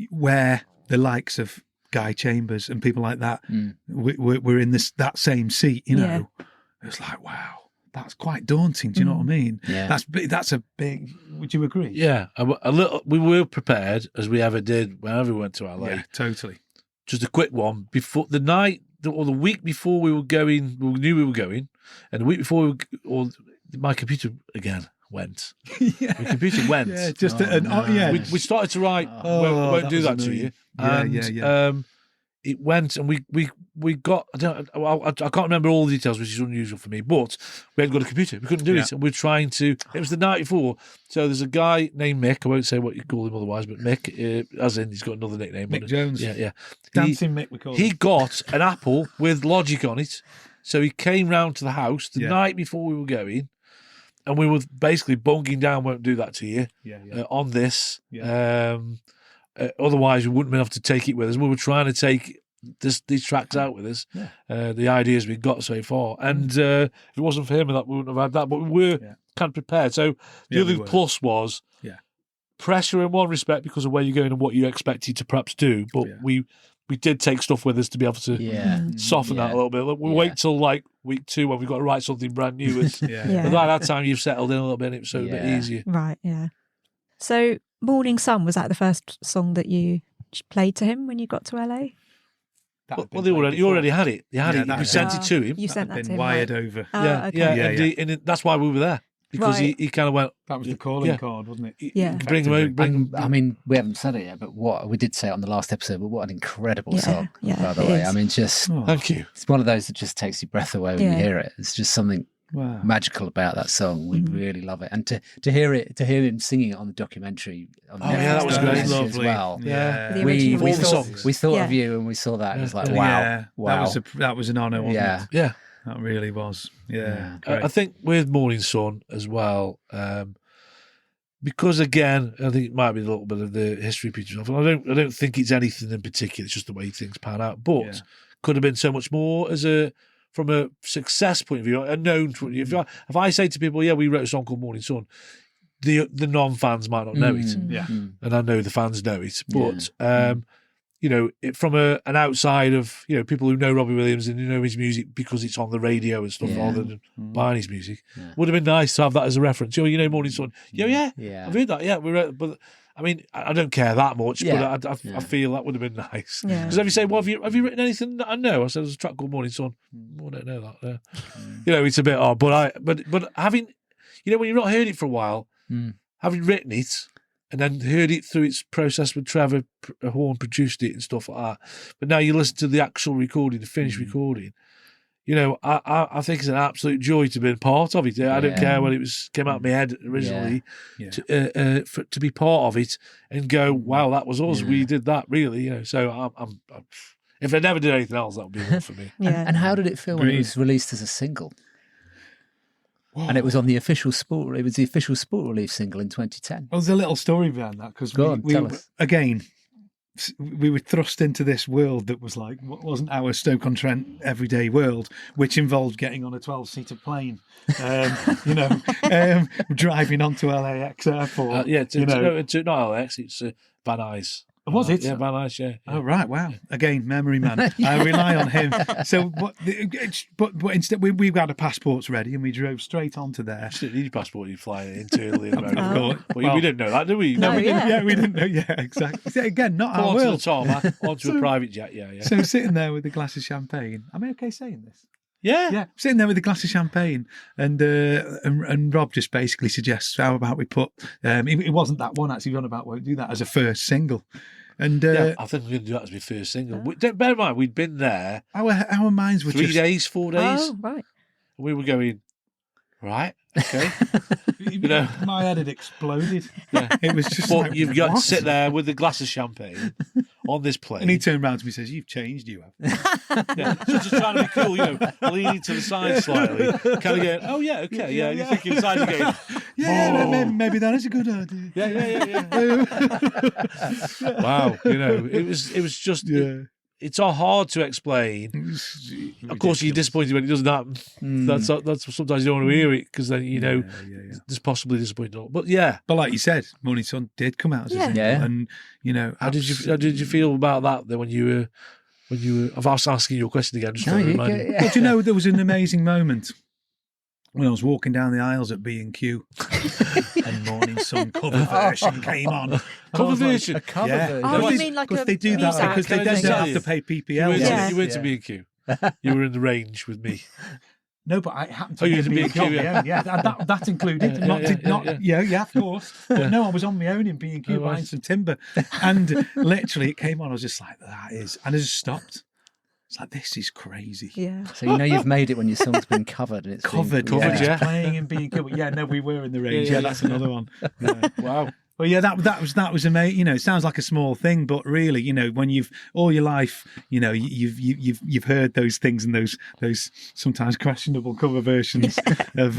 Where the likes of Guy Chambers and people like that were in that same seat. You know, it was like, wow. That's quite daunting. Do you know what I mean? Yeah. That's a big. Would you agree? Yeah, a little. We were prepared, as we ever did whenever we went to LA. Yeah, totally. Just a quick one before the night or the week before we were going. We knew we were going, and the week before, my computer again went. Yeah. My computer went. Yeah, just We started to write. Won't do that to you. Yeah. It went, and we got. I can't remember all the details, which is unusual for me. But we hadn't got a computer. We couldn't do it, and we're trying to. It was the night before, so there's a guy named Mick. I won't say what you call him otherwise, but Mick, as in he's got another nickname. Mick Jones. Yeah. Dancing Mick, we call him. He got an Apple with Logic on it, so he came round to the house the night before we were going, and we were basically bunking down. Won't do that to you. On this. Yeah. Otherwise, we wouldn't have been able to take it with us. We were trying to take these tracks out with us, the ideas we got so far. And if it wasn't for him, we wouldn't have had that. But we were kind of prepared. So the other plus was pressure in one respect because of where you're going and what you expected to perhaps do. But we did take stuff with us to be able to soften that a little bit. We'll wait till like week 2 when we've got to write something brand new. But by that time, you've settled in a little bit and it was a bit easier. Right, yeah. So Morning Sun, was that the first song that you played to him when you got to LA? Well, you already had it. You had it. You sent it to him. You sent that to him. Wired over. Okay. And that's why we were there because he kind of went. That was the calling card, wasn't it? Yeah. Bring him. I mean, we haven't said it yet, but what we did say it on the last episode. But what an incredible song, by the way. I mean, thank you. It's one of those that just takes your breath away when you hear it. It's just something magical about that song. We really love it, and to hear him singing it on the documentary. That was great, as well. The we original thought of you, and we saw that. It was like, wow. That was an honour, wasn't it? Yeah, that really was. Yeah. I think with Morning Sun as well, because again, I think it might be a little bit of the history picture. I don't think it's anything in particular. It's just the way things pan out, but could have been so much more from a success point of view, a known point of view. If I say to people, we wrote a song called Morning Sun, the non-fans might not know it. And I know the fans know it. But, from an outside of, people who know Robbie Williams and who know his music because it's on the radio and stuff rather than buying his music, would have been nice to have that as a reference. Morning Sun. I've heard that. We wrote, but I mean, I don't care that much, Yeah. but I feel that would have been nice. Yeah. Because if you say, well, have you written anything that I know? I said, there's a track called Morning Sun. I don't know that. You know, it's a bit odd, but having, you know, when you've not heard it for a while, having written it and then heard it through its process with Trevor Horn produced it and stuff like that, but now you listen to the actual recording, the finished recording. You know, I think it's an absolute joy to be a part of it. I don't care when came out of my head originally to be part of it and go, wow, that was us. We did that, really. You know, so I'm if I never did anything else, that would be enough for me. And how did it feel when it was released as a single? Whoa. And it was on the official sport. It was the official sport relief single in 2010. Well, there's a little story behind that because we were thrust into this world that was like, what wasn't our Stoke-On-Trent everyday world, which involved getting on a 12-seater plane, driving onto LAX airport. Not LAX, it's Van Nuys. Was it? Yeah, Van Nuys, yeah. Oh, right, wow. Again, memory man. I rely on him. So, but instead, we got our passports ready and we drove straight onto there. You didn't need your passport, you fly internally. Of course. We didn't know that, did we? No, we didn't. Yeah, we didn't know. Yeah, exactly. So again, not our world. Onto a private jet, yeah. So sitting there with a glass of champagne. Am I okay saying this? Yeah. Sitting there with a glass of champagne, and Rob just basically suggests, how about we put, it wasn't that one actually, on about won't do that as a first single. And I think we're going to do that as my first single. Bear in mind, we'd been there. Our minds were 3 days, 4 days. Oh, right. We were going, right, okay. My head had exploded. Yeah. It was just but you've got to sit there with a glass of champagne on this plane. And he turned around to me and says, "You've changed, you have." So just trying to be cool, leaning to the side slightly. Kind of going, oh, yeah, okay, yeah. You're thinking inside, you're going, maybe that is a good idea. Yeah. Wow, it was just... Yeah. It's all hard to explain. Of course, you're disappointed when it doesn't happen. That's sometimes you don't want to hear it because then there's possibly disappointed. But like you said, Morning Sun did come out as a single, and how did you feel about that then when you were? I've asked asking your question again. Just to remind you. But there was an amazing moment when I was walking down the aisles at B&Q and Morning Sun cover version came on. Cover version? A cover version? Oh, you mean like they do that because they don't have to pay PPL. You went to B&Q. You were in the range with me. No, but I happened to be in B&Q. That included. Of course. But no, I was on my own in B&Q buying some timber. And literally it came on. I was just like, that is. And I just stopped. It's like, this is crazy. Yeah. So you've made it when your song's been covered and it's covered, playing in B&Q. But we were in the range. Yeah, that's another one. Yeah. Wow. Well, yeah, that was amazing. It sounds like a small thing, but really, when you've all your life, you've heard those things and those sometimes questionable cover versions of,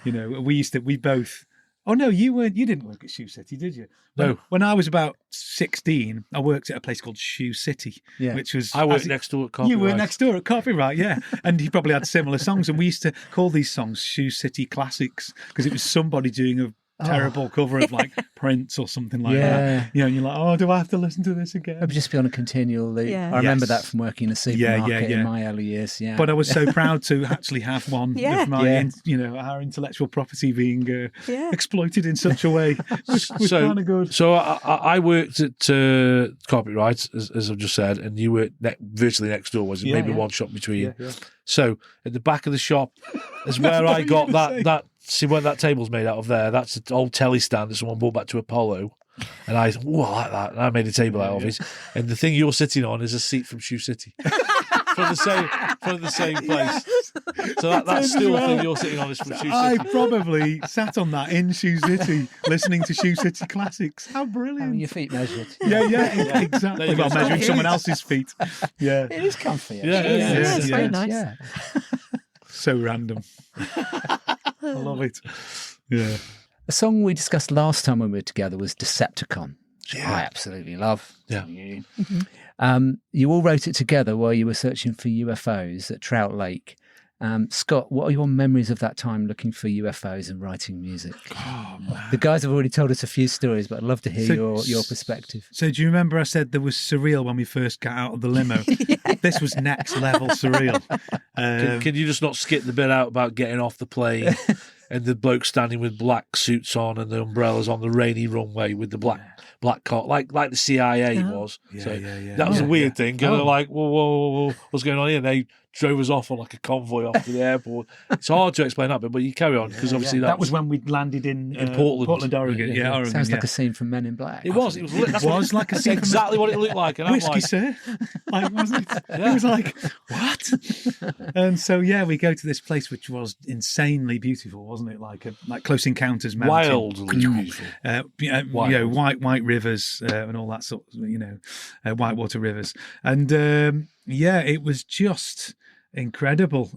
we both. Oh no, you didn't work at Shoe City, did you? No. When I was about 16, I worked at a place called Shoe City, which was... I worked next door at Copyright. You were next door at Copyright, yeah. And he probably had similar songs, and we used to call these songs Shoe City Classics, because it was somebody doing a terrible cover of like Prince or something like that. And you're like, oh, do I have to listen to this again? It would just be on a continual loop. Yeah. I remember that from working in a supermarket in my early years. Yeah. But I was so proud to actually have one of my, our intellectual property being exploited in such a way. Was kind of good. So I worked at Copyright, as I've just said, and you were virtually next door, was it? Maybe one shop between. Yeah. So at the back of the shop is where I got that. See what that table's made out of there? That's an old telly stand that someone brought back to Apollo. And I thought, I like that. And I made a table out of it. And the thing you're sitting on is a seat from Shoe City. from the same place. So that's still the thing you're sitting on is from Shoe City. I probably sat on that in Shoe City, listening to Shoe City classics. How brilliant. Having your feet measured. Yeah, exactly. Well, measuring someone else's feet. Yeah. It is comfy. It's very nice. Yeah. So random. I love it. Yeah. A song we discussed last time when we were together was Decepticon, which I absolutely love. Yeah. You all wrote it together while you were searching for UFOs at Trout Lake. Scott, what are your memories of that time looking for UFOs and writing music? Oh, man. The guys have already told us a few stories, but I'd love to hear your perspective. So do you remember I said there was surreal when we first got out of the limo? This was next level surreal. Can you just not skip the bit out about getting off the plane and the bloke standing with black suits on and the umbrellas on the rainy runway with the black coat, like the CIA was. That was a weird thing. And they're like, whoa, what's going on here? And they drove us off on like a convoy off to the airport. It's hard to explain that bit, but you carry on because obviously that was when we landed in Portland, Oregon. Oregon. Sounds like a scene from Men in Black. It was like a scene exactly what it looked like. And Whiskey, I'm like, sir. Like, wasn't it? It was like, what? And so we go to this place which was insanely beautiful, wasn't it? Like Close Encounters mountain. Wildly beautiful. White rivers and all that sort of, whitewater rivers. And it was just incredible.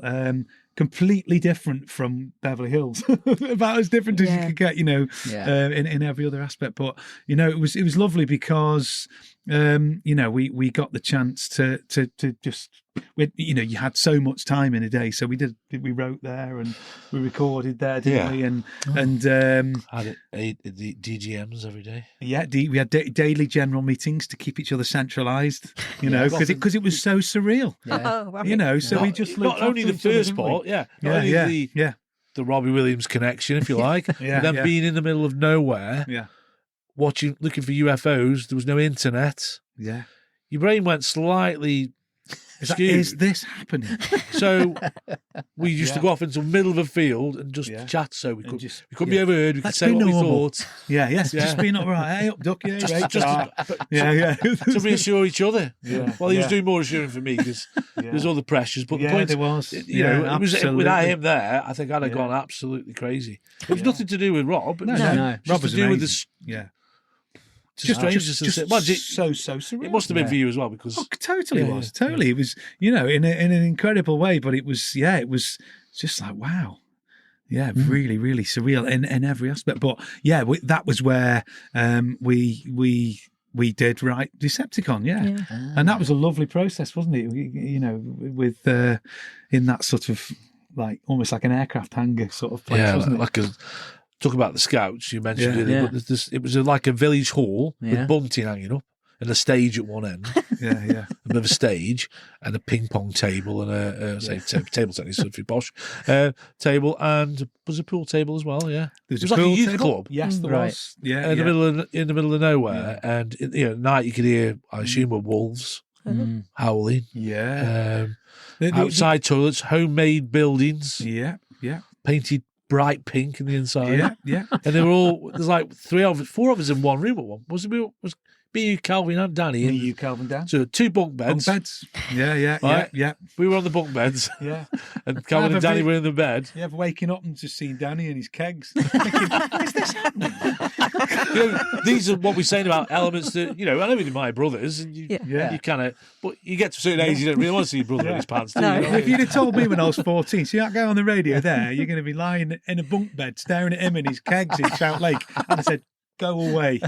Completely different from Beverly Hills, about as different as you could get, in every other aspect. But it was lovely because we got the chance to just, you had so much time in a day, so we wrote there and we recorded there, didn't we? And had the DGMs every day. We had daily general meetings to keep each other centralised, because it was so surreal. So we just not only the first part, the Robbie Williams connection, if you like, and then being in the middle of nowhere, looking for UFOs. There was no internet. Yeah, your brain went slightly. Is this happening? So we used to go off into the middle of a field and just chat, so we couldn't be overheard. We could say what we thought. Just being all right. Hey, up, duck, to reassure each other. Well, he was doing more assuring for me because there's other pressures. But the point, there was. It was without him there, I think I'd have gone absolutely crazy. It was nothing to do with Rob. No. Rob was to do with this. Just so surreal. It must have been for you as well, because totally. It was, in an incredible way. But it was just like, wow, really, really surreal in every aspect. But that was where we did write Decepticon, and that was a lovely process, wasn't it? With in that sort of like almost like an aircraft hangar sort of place, wasn't it? Like talk about the Scouts, you mentioned it. But it was like a village hall with bunting hanging up and a stage at one end. A bit of a stage and a ping pong table and a table tennis, if you're posh, table, and was a pool table as well. Yeah, there was like a youth club. Yes, there was. Yeah, in the middle of nowhere, and at night you could hear, I assume, wolves howling. Yeah, outside toilets, homemade buildings. Yeah, painted bright pink in the inside. Yeah. And they were all, there's like 4 of us in one room at one. Was me, Kelvin and Danny. Me, you, Kelvin, Dan. So 2 bunk beds. Yeah. We were on the bunk beds. Yeah. And Kelvin and Danny were in the bed. Yeah, waking up and just seeing Danny and his kegs. Thinking, is this happening? These are what we're saying about elements that, I know with my brothers, and you kind of, but you get to a certain age, you don't really want to see your brother in his pants, do you? If you'd have told me when I was 14, see that guy on the radio there, you're going to be lying in a bunk bed, staring at him and his kegs in Trout Lake. And I said, go away.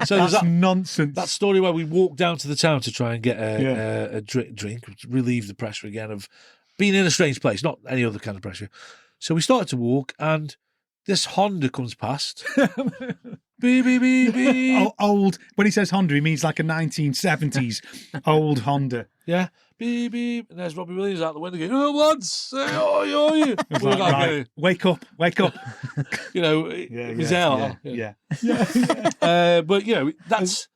So that's nonsense. That story where we walked down to the town to try and get a drink, relieve the pressure again of being in a strange place, not any other kind of pressure. So we started to walk, and this Honda comes past. Beep, beep, beep, beep. Old. When he says Honda, he means like a 1970s old Honda. Yeah. Beep, beep. And there's Robbie Williams out the window going, "Oh, lads, how are you?" Right. Wake up. It was hell. But, that's...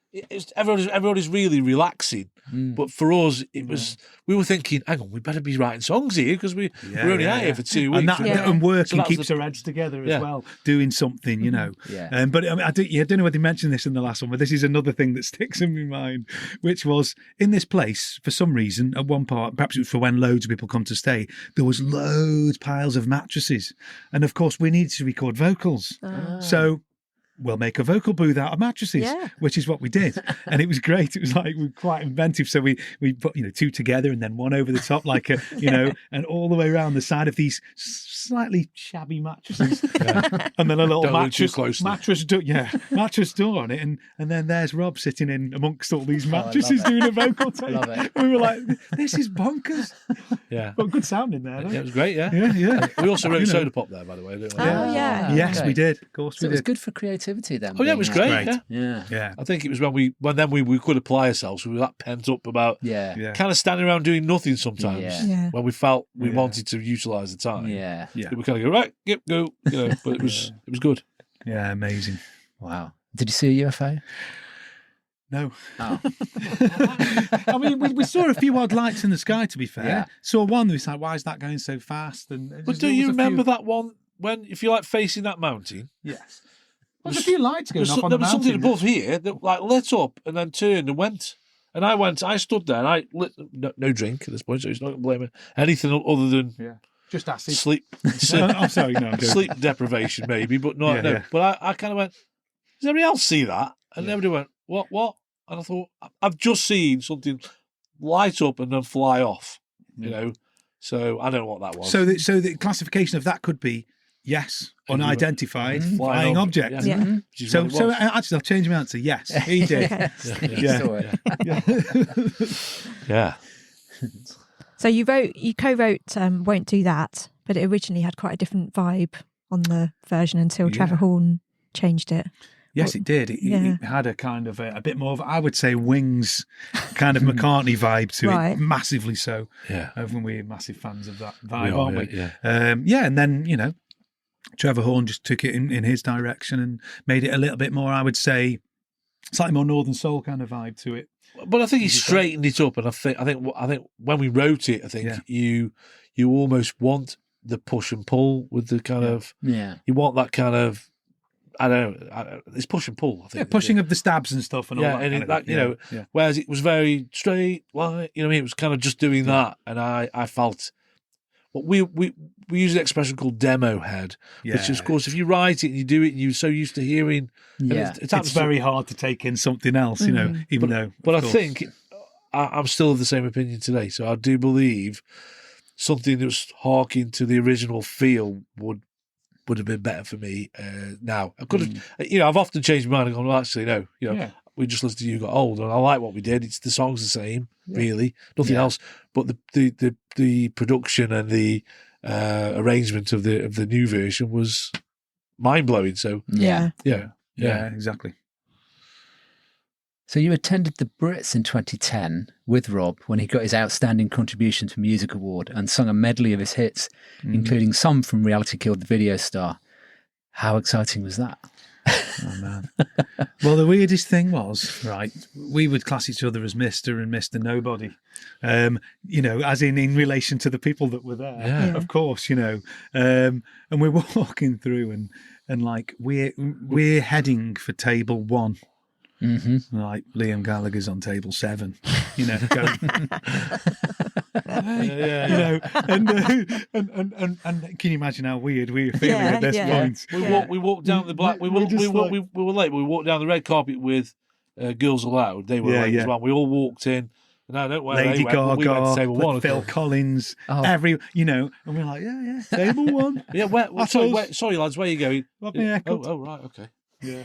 Everybody's really relaxing, but for us, it was. We were thinking, hang on, we better be writing songs here because we're only out here for 2 weeks, and working keeps our heads together as well, doing something, But I don't know whether you mentioned this in the last one, but this is another thing that sticks in my mind, which was in this place for some reason at one part, perhaps it was for when loads of people come to stay, there was piles of mattresses, and of course we needed to record vocals, so. We'll make a vocal booth out of mattresses, which is what we did. And it was great. It was like, we were quite inventive. So we put, 2 together and then one over the top, like and all the way around the side of these slightly shabby mattresses. And then a little mattress door on it. And then there's Rob sitting in amongst all these mattresses doing a vocal take. We were like, this is bonkers. Yeah. But good sound in there. It was great, Yeah. We also wrote Soda Pop there, by the way, didn't we? Oh, yeah. Yes, we did. Of course we did. It was good for creativity creativity then. Oh yeah, it was being great. out. Yeah. Yeah. I think it was when we could apply ourselves. We were that pent up about Yeah. kind of standing around doing nothing sometimes. Yeah. When we felt we wanted to utilise the time. Yeah. Yeah. We kind of go right, yep, go. You know, but it was good. Yeah, amazing. Wow. Did you see a UFO? No. Oh. I mean, we saw a few odd lights in the sky, to be fair. Yeah. Saw one, we was like, why is that going so fast? And But do you remember that one when, if you're like facing that mountain? Yes. There's a few lights going up on There the was mountain. something above here that like lit up and then turned and went. And I stood there and I lit, no drink at this point, so he's not going to blame me. Anything other than Just acid. sleep. I'm sorry, no, I'm joking. Sleep deprivation, maybe, but not. Yeah, no. yeah. But I kind of went, does everybody else see that? And everybody went, what? And I thought, I've just seen something light up and then fly off, you know? So I don't know what that was. So the classification of that could be, yes, unidentified flying object. Yeah. Which is So what it was. actually, I'll change my answer. Yes, he did. Yeah. So you co-wrote "Won't Do That," but it originally had quite a different vibe on the version until Trevor Horn changed it. Yes, it did. It had a kind of a bit more of, I would say, Wings kind of McCartney vibe to Right. it, massively so. Yeah. When we're massive fans of that vibe, We are, aren't we? yeah. And then, Trevor Horn just took it in his direction and made it a little bit more, I would say, slightly more Northern Soul kind of vibe to it. But I think he straightened it up, and I think when we wrote it, I think you almost want the push and pull with the kind of you want that kind of I don't know it's push and pull. I think Pushing of the stabs and stuff and all that. And kind of whereas it was very straight, like you know, what I mean, it was kind of just doing that, and I felt. Well, we use an expression called demo head, which is, of course, if you write it and you do it, and you're so used to hearing. It's very hard to take in something else, even though. But I think I'm still of the same opinion today. So I do believe something that was harking to the original feel would have been better for me now. I could have, I've often changed my mind and gone, well, actually, no, we just listened to You Got Old, and I like what we did. It's the song's the same, really, nothing else. But the production and the arrangement of the new version was mind blowing. So Yeah, exactly. So you attended the BRITS in 2010 with Rob when he got his Outstanding Contribution to Music Award and sung a medley of his hits, including some from Reality Killed the Video Star. How exciting was that? Oh, man. Well, the weirdest thing was, right, we would class each other as Mr. and Mr. Nobody, as in relation to the people that were there, of course, and we're walking through and like we're heading for table 1. Mm-hmm. Like Liam Gallagher's on table 7, going, and can you imagine how weird we were feeling at this point? We walked down the black. We were late, but we walked down the red carpet with Girls Aloud. They were late as well. We all walked in. And I don't know where Lady they went, Gaga, but we went to table 1. Phil Collins, and we're like, table 1. Sorry, lads, where are you going? Oh, right, okay. Yeah.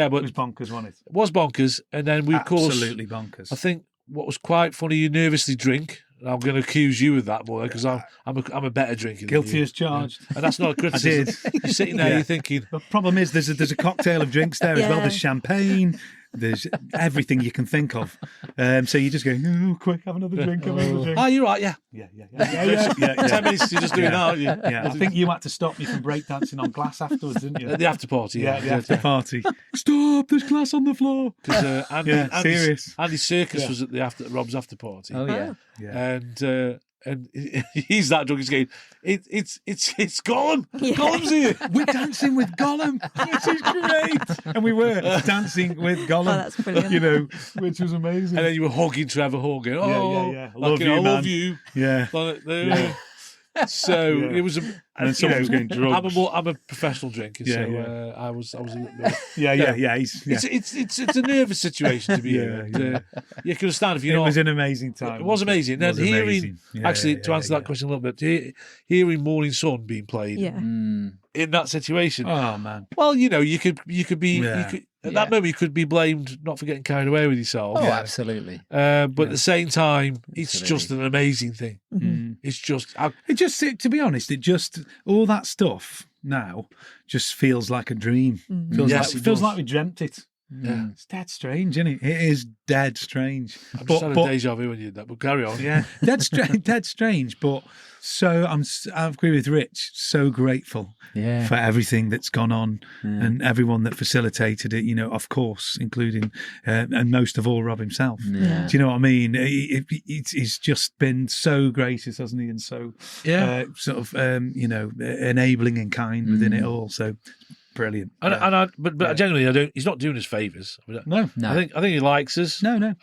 But it was bonkers, wasn't it? It was bonkers, and then we, of course, absolutely bonkers. I think what was quite funny, you nervously drink. And I'm going to accuse you of that, boy, because I'm a better drinker. Guilty as charged, and that's not a criticism. I did. You're sitting there, you're thinking. The problem is there's a cocktail of drinks there as well. There's champagne. There's everything you can think of. So you just go, quick, have another drink. Oh, you're right, yeah. 10 minutes, you're just doing that, aren't you? Yeah, I think you had to stop me from breakdancing on glass afterwards, didn't you? At the after party, the after party. Stop, there's glass on the floor. Because serious. Andy Serkis was at Rob's after party. Oh, yeah. And he's that drunk. He's going, it's Gollum. Yeah. Gollum's here. We're dancing with Gollum. This is great. And we were dancing with Gollum. Oh, that's brilliant. Which was amazing. And then you were hugging Trevor Horn, going, I love you, I man. love you. Yeah. So it was, and then someone was getting drugs. I'm a professional drinker, I was a little bit. It's It's a nervous situation to be in. You can understand if you're not. It was an amazing time. It was amazing. Then hearing, to answer that question a little bit, hearing Morning Sun being played in that situation. Oh man. Well, you could be at that moment you could be blamed not for getting carried away with yourself. Oh, absolutely. But at the same time, it's just an amazing thing. Mm-hmm. It's just to be honest, all that stuff now just feels like a dream. Feels Yes, like, it feels does. like we dreamt it. Yeah. It's dead strange, isn't it? It is dead strange. I'm just had a deja vu when you did that, but carry on. Yeah, dead strange. But so I agree with Rich. So grateful for everything that's gone on and everyone that facilitated it. You know, of course, including and most of all Rob himself. Yeah. Do you know what I mean? He's just been so gracious, hasn't he? And so sort of enabling and kind within it all. So. Brilliant. But genuinely, I don't. He's not doing us favours. No. I think he likes us. No.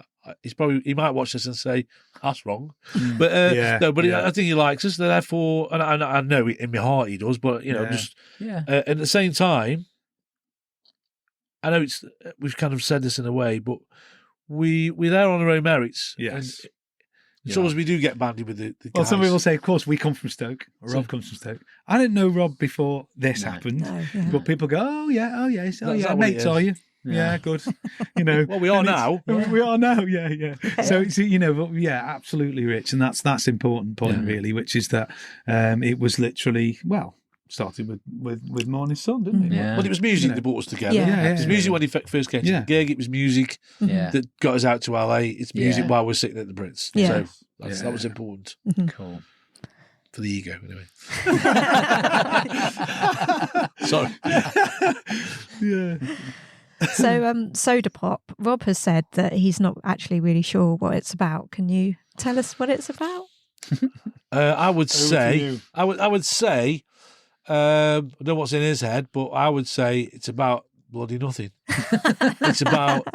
He might watch this and say that's wrong, but I think he likes us. Therefore, and I know in my heart he does. But at the same time, I know we've kind of said this in a way, but we're there on our own merits. Yes. And so as we do get bandied with the guys. Well, some people say, of course, we come from Stoke, or Rob comes from Stoke. I didn't know Rob before this happened, but people go, oh yes, mates, are you? Yeah, good. You know, well, we are now. We are now. Yeah. So absolutely, Rich, and that's important point really, which is that it was literally started with Morning Sun, didn't it? Yeah. Well, it was music that brought us together. Yeah. It was music when he first came to the gig. It was music that got us out to LA. It's music while we're sitting at the Brits. Yeah. So that was important. Cool. For the ego, anyway. Sorry. Yeah. So, Soda Pop, Rob has said that he's not actually really sure what it's about. Can you tell us what it's about? I would say, I don't know what's in his head, but I would say it's about bloody nothing. It's about.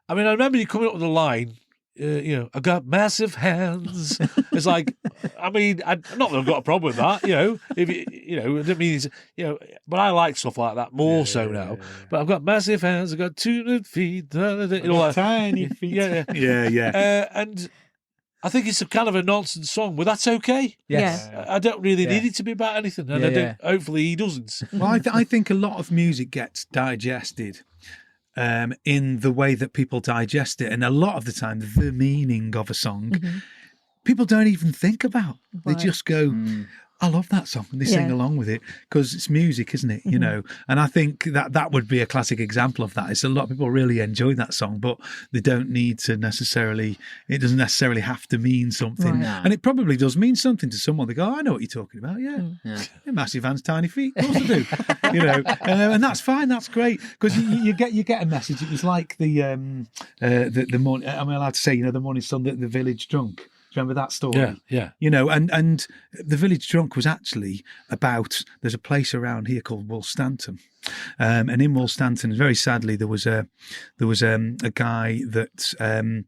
I mean, I remember you coming up with the line. I got massive hands. It's like, I mean, not that I've got a problem with that. If I don't mean it's, but I like stuff like that more now. But I've got massive hands. I've got 200 feet. Tiny feet. Yeah. And I think it's a kind of a nonsense song, but that's okay. Yes. I don't really need it to be about anything, and hopefully he doesn't. Well, I think a lot of music gets digested in the way that people digest it, and a lot of the time, the meaning of a song, people don't even think about. They just go, I love that song, and they sing along with it because it's music, isn't it? And I think that would be a classic example of that. It's a lot of people really enjoy that song, but they don't need to necessarily. It doesn't necessarily have to mean something, and it probably does mean something to someone. They go, oh, I know what you're talking about. Yeah. Massive hands, tiny feet. Of course I do. And that's fine. That's great because you get a message. It was like the morning. Am I allowed to say? The Morning Sun, the village drunk. Do you remember that story? Yeah. And the Village Drunk was actually about, there's a place around here called Woolstanton. And in Woolstanton, very sadly, there was a guy that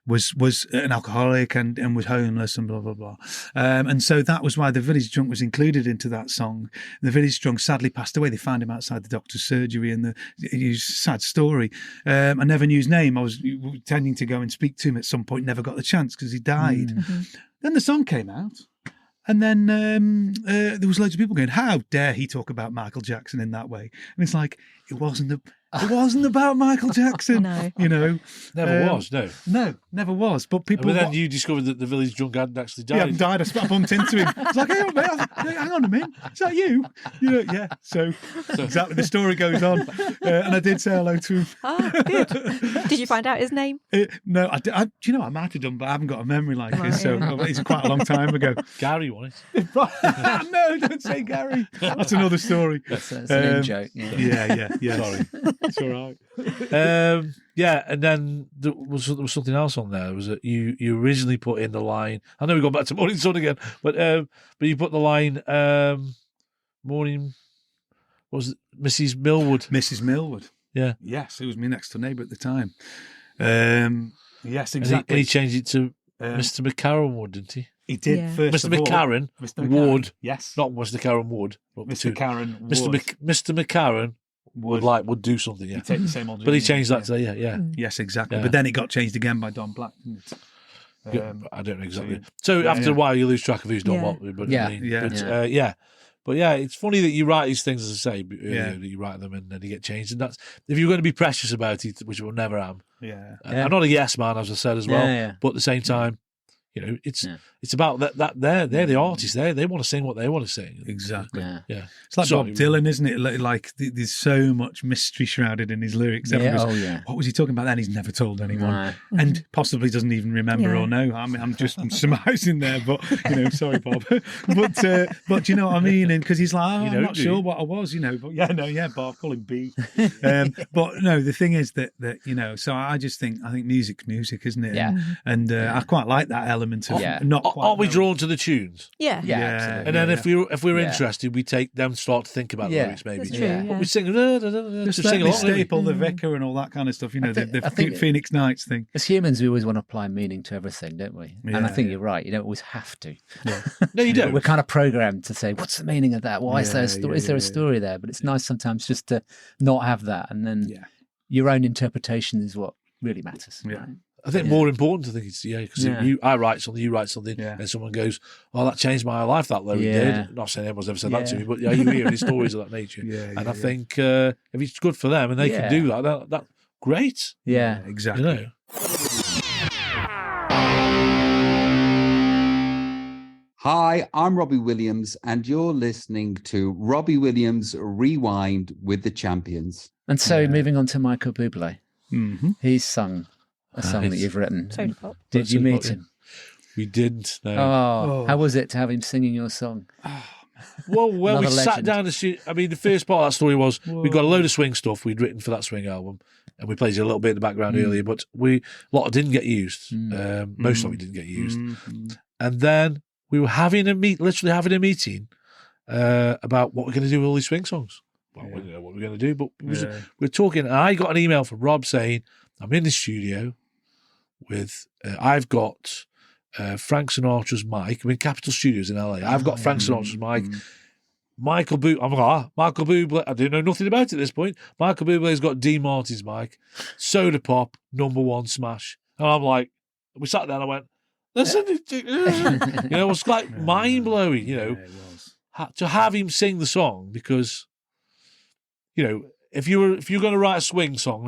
was an alcoholic and was homeless and blah, blah, blah. And so that was why the Village Drunk was included into that song. The Village Drunk sadly passed away. They found him outside the doctor's surgery, and it was a sad story. I never knew his name. I was intending to go and speak to him at some point, never got the chance because he died. Then the song came out. And then there was loads of people going, how dare he talk about Michael Jackson in that way? And it's like, it wasn't about Michael Jackson. No. Never was, no. No, never was. But people. But then you discovered that the village drunk hadn't actually died. He hadn't died. I bumped into him. It's like, hang on a minute. Is that you? Yeah. So exactly, the story goes on. And I did say hello to him. Oh, good. Did you find out his name? No, I might have done, but I haven't got a memory like his. So it's quite a long time ago. Gary won it. No, don't say Gary. That's another story. That's an in-joke. Yeah. Sorry. It's all right. And then there was something else on there. Was that you originally put in the line? I know we go back to Morning Sun again, but you put the line morning. Was it Mrs. Millwood? Mrs. Millwood. Yeah. Yes, it was my next door neighbour at the time. Yes, exactly. And he changed it to Mr. McCarron Wood, didn't he? He did. Yeah. First Mr. McCarron Wood. Yes. Not Mr. McCarron Wood. Mr. McCarron Wood. Mr. McCarron would do something, yeah. He'd take the same old. But he changed that to, yeah. Yes, exactly. Yeah. But then it got changed again by Don Black, didn't it? I don't know exactly. So after a while, you lose track of who's done what. But But it's funny that you write these things, as I say, that you write them and then you get changed. And that's, if you're going to be precious about it, which I will never am. Yeah. I'm not a yes man, as I said as well. But at the same time, it's about that they're the artists. They want to sing what they want to sing. Exactly. Yeah. It's like Bob Dylan, isn't it? Like there's so much mystery shrouded in his lyrics. Everyone goes, what was he talking about then? He's never told anyone, and possibly doesn't even remember or know. I mean, I'm just surmising there, but sorry, Bob. but you know what I mean? And because he's like, I'm not sure what I was, But Bob, call him B. But no, the thing is that so I think music's music, isn't it? Yeah. And I quite like that element of not quite. Are we drawn to the tunes? Yeah. Absolutely. And then if we're interested, we start to think about the lyrics. Maybe that's true, But we sing. Just sing along. Staple, the Vicar, and all that kind of stuff. The Phoenix Nights thing. As humans, we always want to apply meaning to everything, don't we? And I think you're right. You don't always have to. No, you don't. We're kind of programmed to say, "What's the meaning of that? Why is there a story? Is there a story there?" But it's nice sometimes just to not have that, and then your own interpretation is what really matters. Yeah. Right? I think more important. I think it's because I write something, you write something, and someone goes, "Oh, that changed my life." That lyric did. Not saying anyone's ever said that to me, but you hear any stories of that nature. And I think if it's good for them and they can do that, great. Yeah, exactly. Hi, I'm Robbie Williams, and you're listening to Robbie Williams Rewind with the Champions. And so, moving on to Michael Bublé, he's sung a song that you've written. Soda Pop. Did you meet him? We didn't. No. Oh, how was it to have him singing your song? Well, when we Another sat legend. down to see, I mean, the first part of that story was we got a load of swing stuff we'd written for that swing album, and we played it a little bit in the background earlier, but a lot didn't get used. Most of it didn't get used. And then we were literally having a meeting about what we're going to do with all these swing songs. Well, we didn't know what we were going to do, but we're talking, and I got an email from Rob saying, I'm in the studio with, I've got Frank Sinatra's mic. I'm in Capitol Studios in LA. I've got Frank Sinatra's mic. Michael Bublé, I do know nothing about it at this point. Michael Bublé's got Dean Martin's mic. Soda Pop, #1 smash. And I'm like, we sat there and I went, listen, it was like mind blowing, to have him sing the song because, if you're going to write a swing song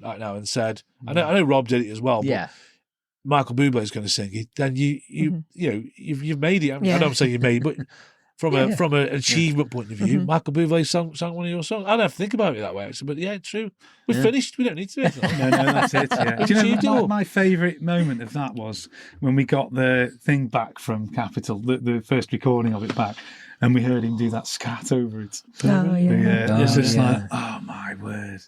right now and said, I know Rob did it as well, but Michael Bublé is going to sing it, then you've made it. I know I'm saying you made it, but from an achievement point of view, Michael Bublé sang one of your songs. I don't have to think about it that way, actually, but it's true. We're finished. We don't need to. No, that's it. Yeah. Do you know my favourite moment of that was when we got the thing back from Capitol, the first recording of it back, and we heard him do that scat over it. It's just like, oh my word!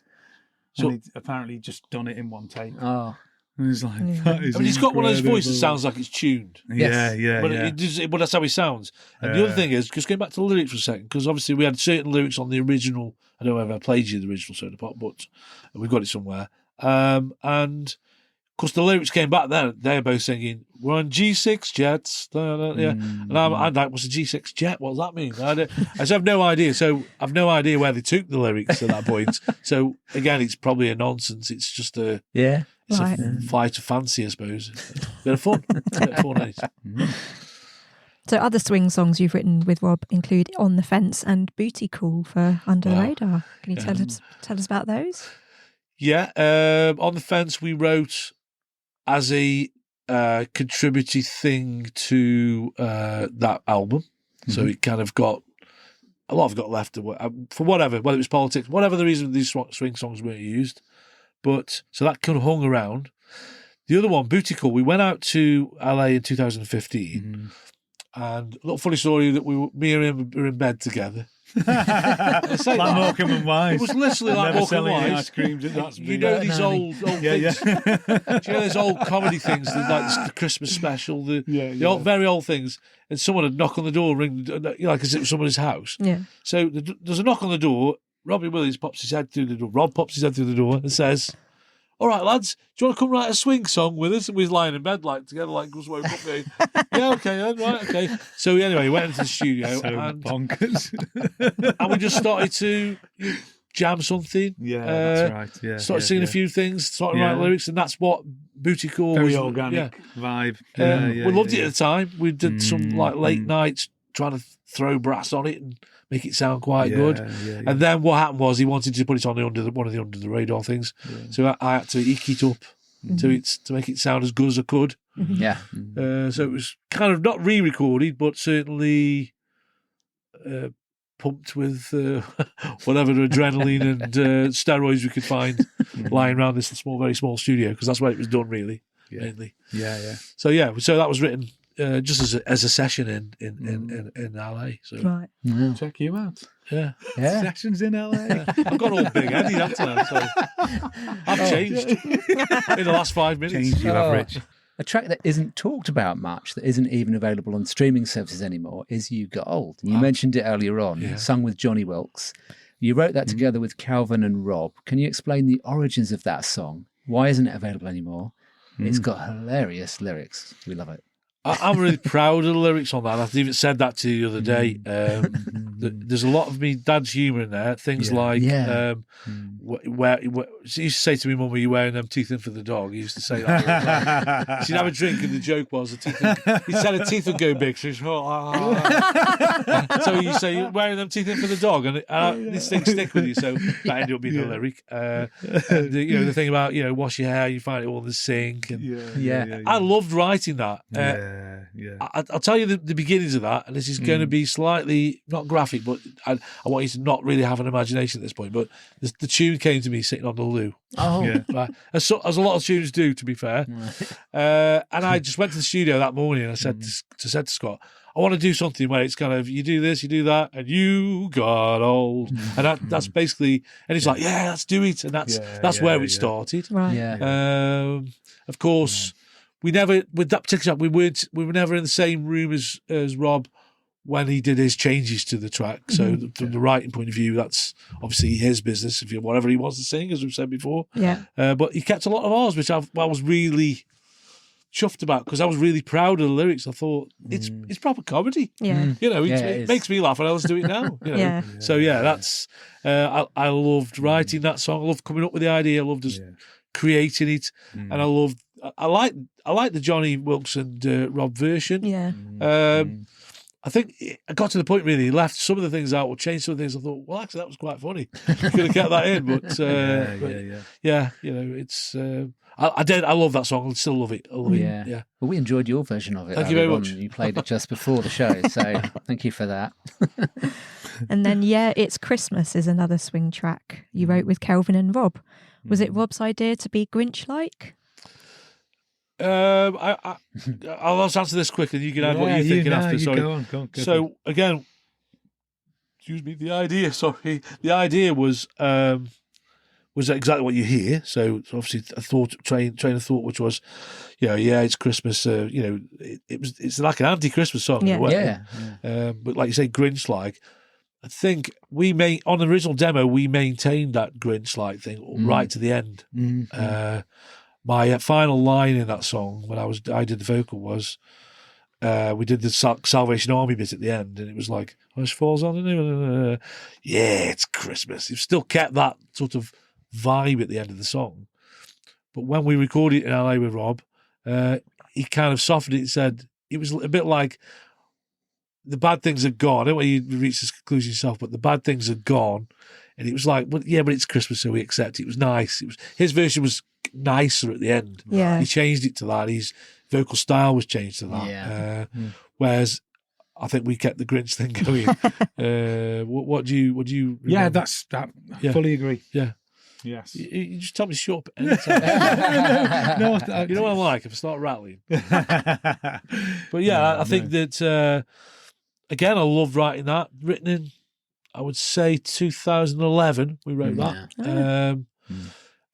So he'd apparently just done it in one take. Oh. And he's like, that is he's got one of those voices that sounds like it's tuned. But that's how he sounds. And the other thing is, just going back to the lyrics for a second, because obviously we had certain lyrics on the original. I don't know if I played you the original Soda Pop, but we've got it somewhere. And of course, the lyrics came back then. They're both singing, "We're on G6 jets." And I'm like, "What's a G6 jet? What does that mean?" I just have no idea. So I've no idea where they took the lyrics at that point. So again, it's probably a nonsense. It's just a flight of fancy, I suppose. Bit of fun. So other swing songs you've written with Rob include "On the Fence" and "Booty Call" for Under the Radar. Can you tell us about those? Yeah, "On the Fence" we wrote as a contributory thing to that album. So it kind of got, a lot of it got left for whatever, whether it was politics, whatever the reason these swing songs weren't used. But so that kind of hung around. The other one, "Booty Call," we went out to LA in 2015, and a little funny story that me and him were in bed together. Like Morecambe and Wise. It was literally like Morecambe and Wise. Ice cream, that's these old things. Do you know those old comedy things, like the Christmas special, the old, very old things, and someone would knock on the door, ring, like as it was someone's house. Yeah. So there's a knock on the door. Robbie Williams pops his head through the door. Rob pops his head through the door and says, "All right, lads, do you want to come write a swing song with us?" And we was lying in bed together, just woke up going, "Yeah, okay, then, right, okay." So anyway, we went into the studio and bonkers. and we just started to jam something. Yeah, that's right. Yeah, started singing a few things, started writing lyrics, and that's what "Booty Call" very was. organic vibe. We loved it at the time. We did some late nights trying to throw brass on it and make it sound quite good. And then what happened was he wanted to put it on one of the Under the Radar things. So I had to eke it up to make it sound as good as I could. Yeah. So it was kind of not re-recorded, but certainly pumped with whatever adrenaline and steroids we could find lying around this very small studio, because that's where it was done, really, mainly. Yeah. So that was written just as a session in LA. So Right. Check you out. yeah. Sessions in LA. I've got all big-headed, haven't I? So I've changed in the last 5 minutes. Changed you, have, Rich. A track that isn't talked about much, that isn't even available on streaming services anymore, is You Got Old. You mentioned it earlier on, sung with Johnny Wilkes. You wrote that together with Kelvin and Rob. Can you explain the origins of that song? Why isn't it available anymore? It's got hilarious lyrics. We love it. I'm really proud of the lyrics on that. I even said that to you the other day. There's a lot of me dad's humour in there. Things like, where she used to say to me, "Mum, are you wearing them teeth in for the dog?" He used to say that. She'd have a drink, and the joke was he said her teeth would go big. So she's so you say, "You're wearing them teeth in for the dog," and these things stick with you. So that ended up being the lyric. And the thing about wash your hair, you find it all in the sink. And I loved writing that. I'll tell you the beginnings of that, and this is going to be slightly not graphic, but I want you to not really have an imagination at this point. But the tune came to me sitting on the loo. Right, as a lot of tunes do, to be fair. And I just went to the studio that morning, and I said to Scott, I want to do something where it's kind of you do this, you do that, and you got old, and that's basically. And he's like, "Yeah, let's do it," and that's where it started. Right. Of course. We never, with that particular track, we were never in the same room as Rob when he did his changes to the track. So from the writing point of view, that's obviously his business, if whatever he wants to sing, as we've said before. Yeah. But he kept a lot of ours, which I was really chuffed about, because I was really proud of the lyrics. I thought it's proper comedy. Yeah. It makes me laugh, and I'll do it now. So that's I loved writing that song. I loved coming up with the idea. I loved us creating it, and I like the Johnny Wilkes and Rob version. Yeah. I think I got to the point really, he left some of the things out or changed some of the things. I thought, well, actually, that was quite funny. Could have kept that in, but it's. I love that song. I still love it. I love it. Yeah. Well, we enjoyed your version of it. Thank you very much. You played it just before the show, so thank you for that. And then, It's Christmas is another swing track you wrote with Kelvin and Rob. Was it Rob's idea to be Grinch-like? I'll answer this quick, and you can add what you're thinking after. Sorry. Go on, so again, excuse me. The idea was exactly what you hear. So obviously, a train of thought, which was, it's Christmas. It's like an anti-Christmas song in a way. But like you say, Grinch-like. I think on the original demo we maintained that Grinch-like thing right to the end. My final line in that song when I did the vocal was, we did the Salvation Army bit at the end, and it was like, "Hush falls on the it's Christmas." You've still kept that sort of vibe at the end of the song, but when we recorded it in LA with Rob, he kind of softened it and said it was a bit like, the bad things are gone. I don't want you to reach this conclusion yourself, but the bad things are gone. And it was like, but it's Christmas, so we accept it. It was nice. His version was nicer at the end. Yeah. He changed it to that. His vocal style was changed to that. Whereas I think we kept the Grinch thing going. What do you remember? Yeah, that's that. I fully agree. Yeah. Yes. You just tell me to shut up anytime. No, you know what I'm like if I start rattling. But I think that again, I love writing that. Written in, I would say 2011. We wrote that,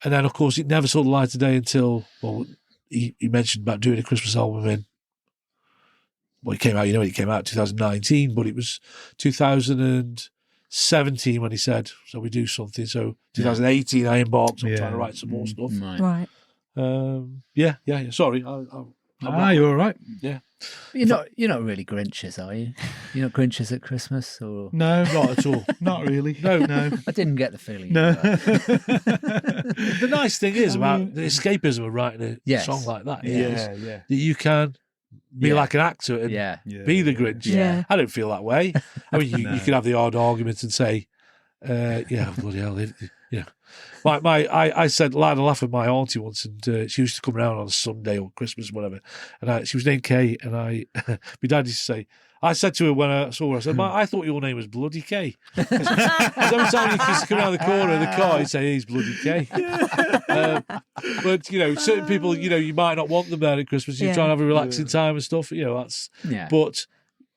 and then of course it never saw the light of day until he mentioned about doing a Christmas album in. Well, it came out. It came out 2019, but it was 2017 when he said, "So we do something." So 2018, I embarked on trying to write some more stuff. Right. Sorry, you're all right. Yeah. You're not really Grinches, are you? You're not Grinches at Christmas, or no, not at all. Not really. No. I didn't get the feeling. No. The nice thing is about the escapism of writing a song like that. That you can be like an actor and be the Grinch. I don't feel that way. I mean, you could have the odd argument and say, Yeah, bloody hell. Yeah. I said, I had a laugh with my auntie once, and she used to come around on a Sunday or Christmas, whatever. And she was named Kay, and my dad used to say, I said to her when I saw her, I said, I thought your name was Bloody Kay. Because every time you used to come around the corner of the car, he'd say, he's Bloody Kay. But, certain people, you might not want them there at Christmas. You try and have a relaxing time and stuff. That's. Yeah. But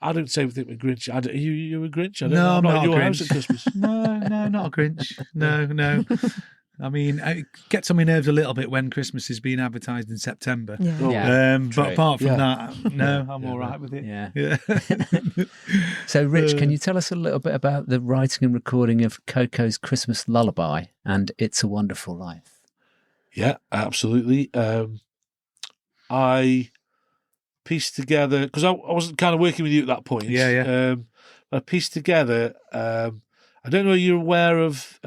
I don't say anything with Grinch. Are you a Grinch? I'm not in your a house at Christmas. No, not a Grinch. No. I mean, it gets on my nerves a little bit when Christmas is being advertised in September. Yeah. But apart from that, no, I'm all right with it. Yeah. So, Rich, can you tell us a little bit about the writing and recording of Coco's Christmas Lullaby and It's a Wonderful Life? Yeah, absolutely. I pieced together, because I wasn't kind of working with you at that point. Yeah. I pieced together, I don't know if you're aware of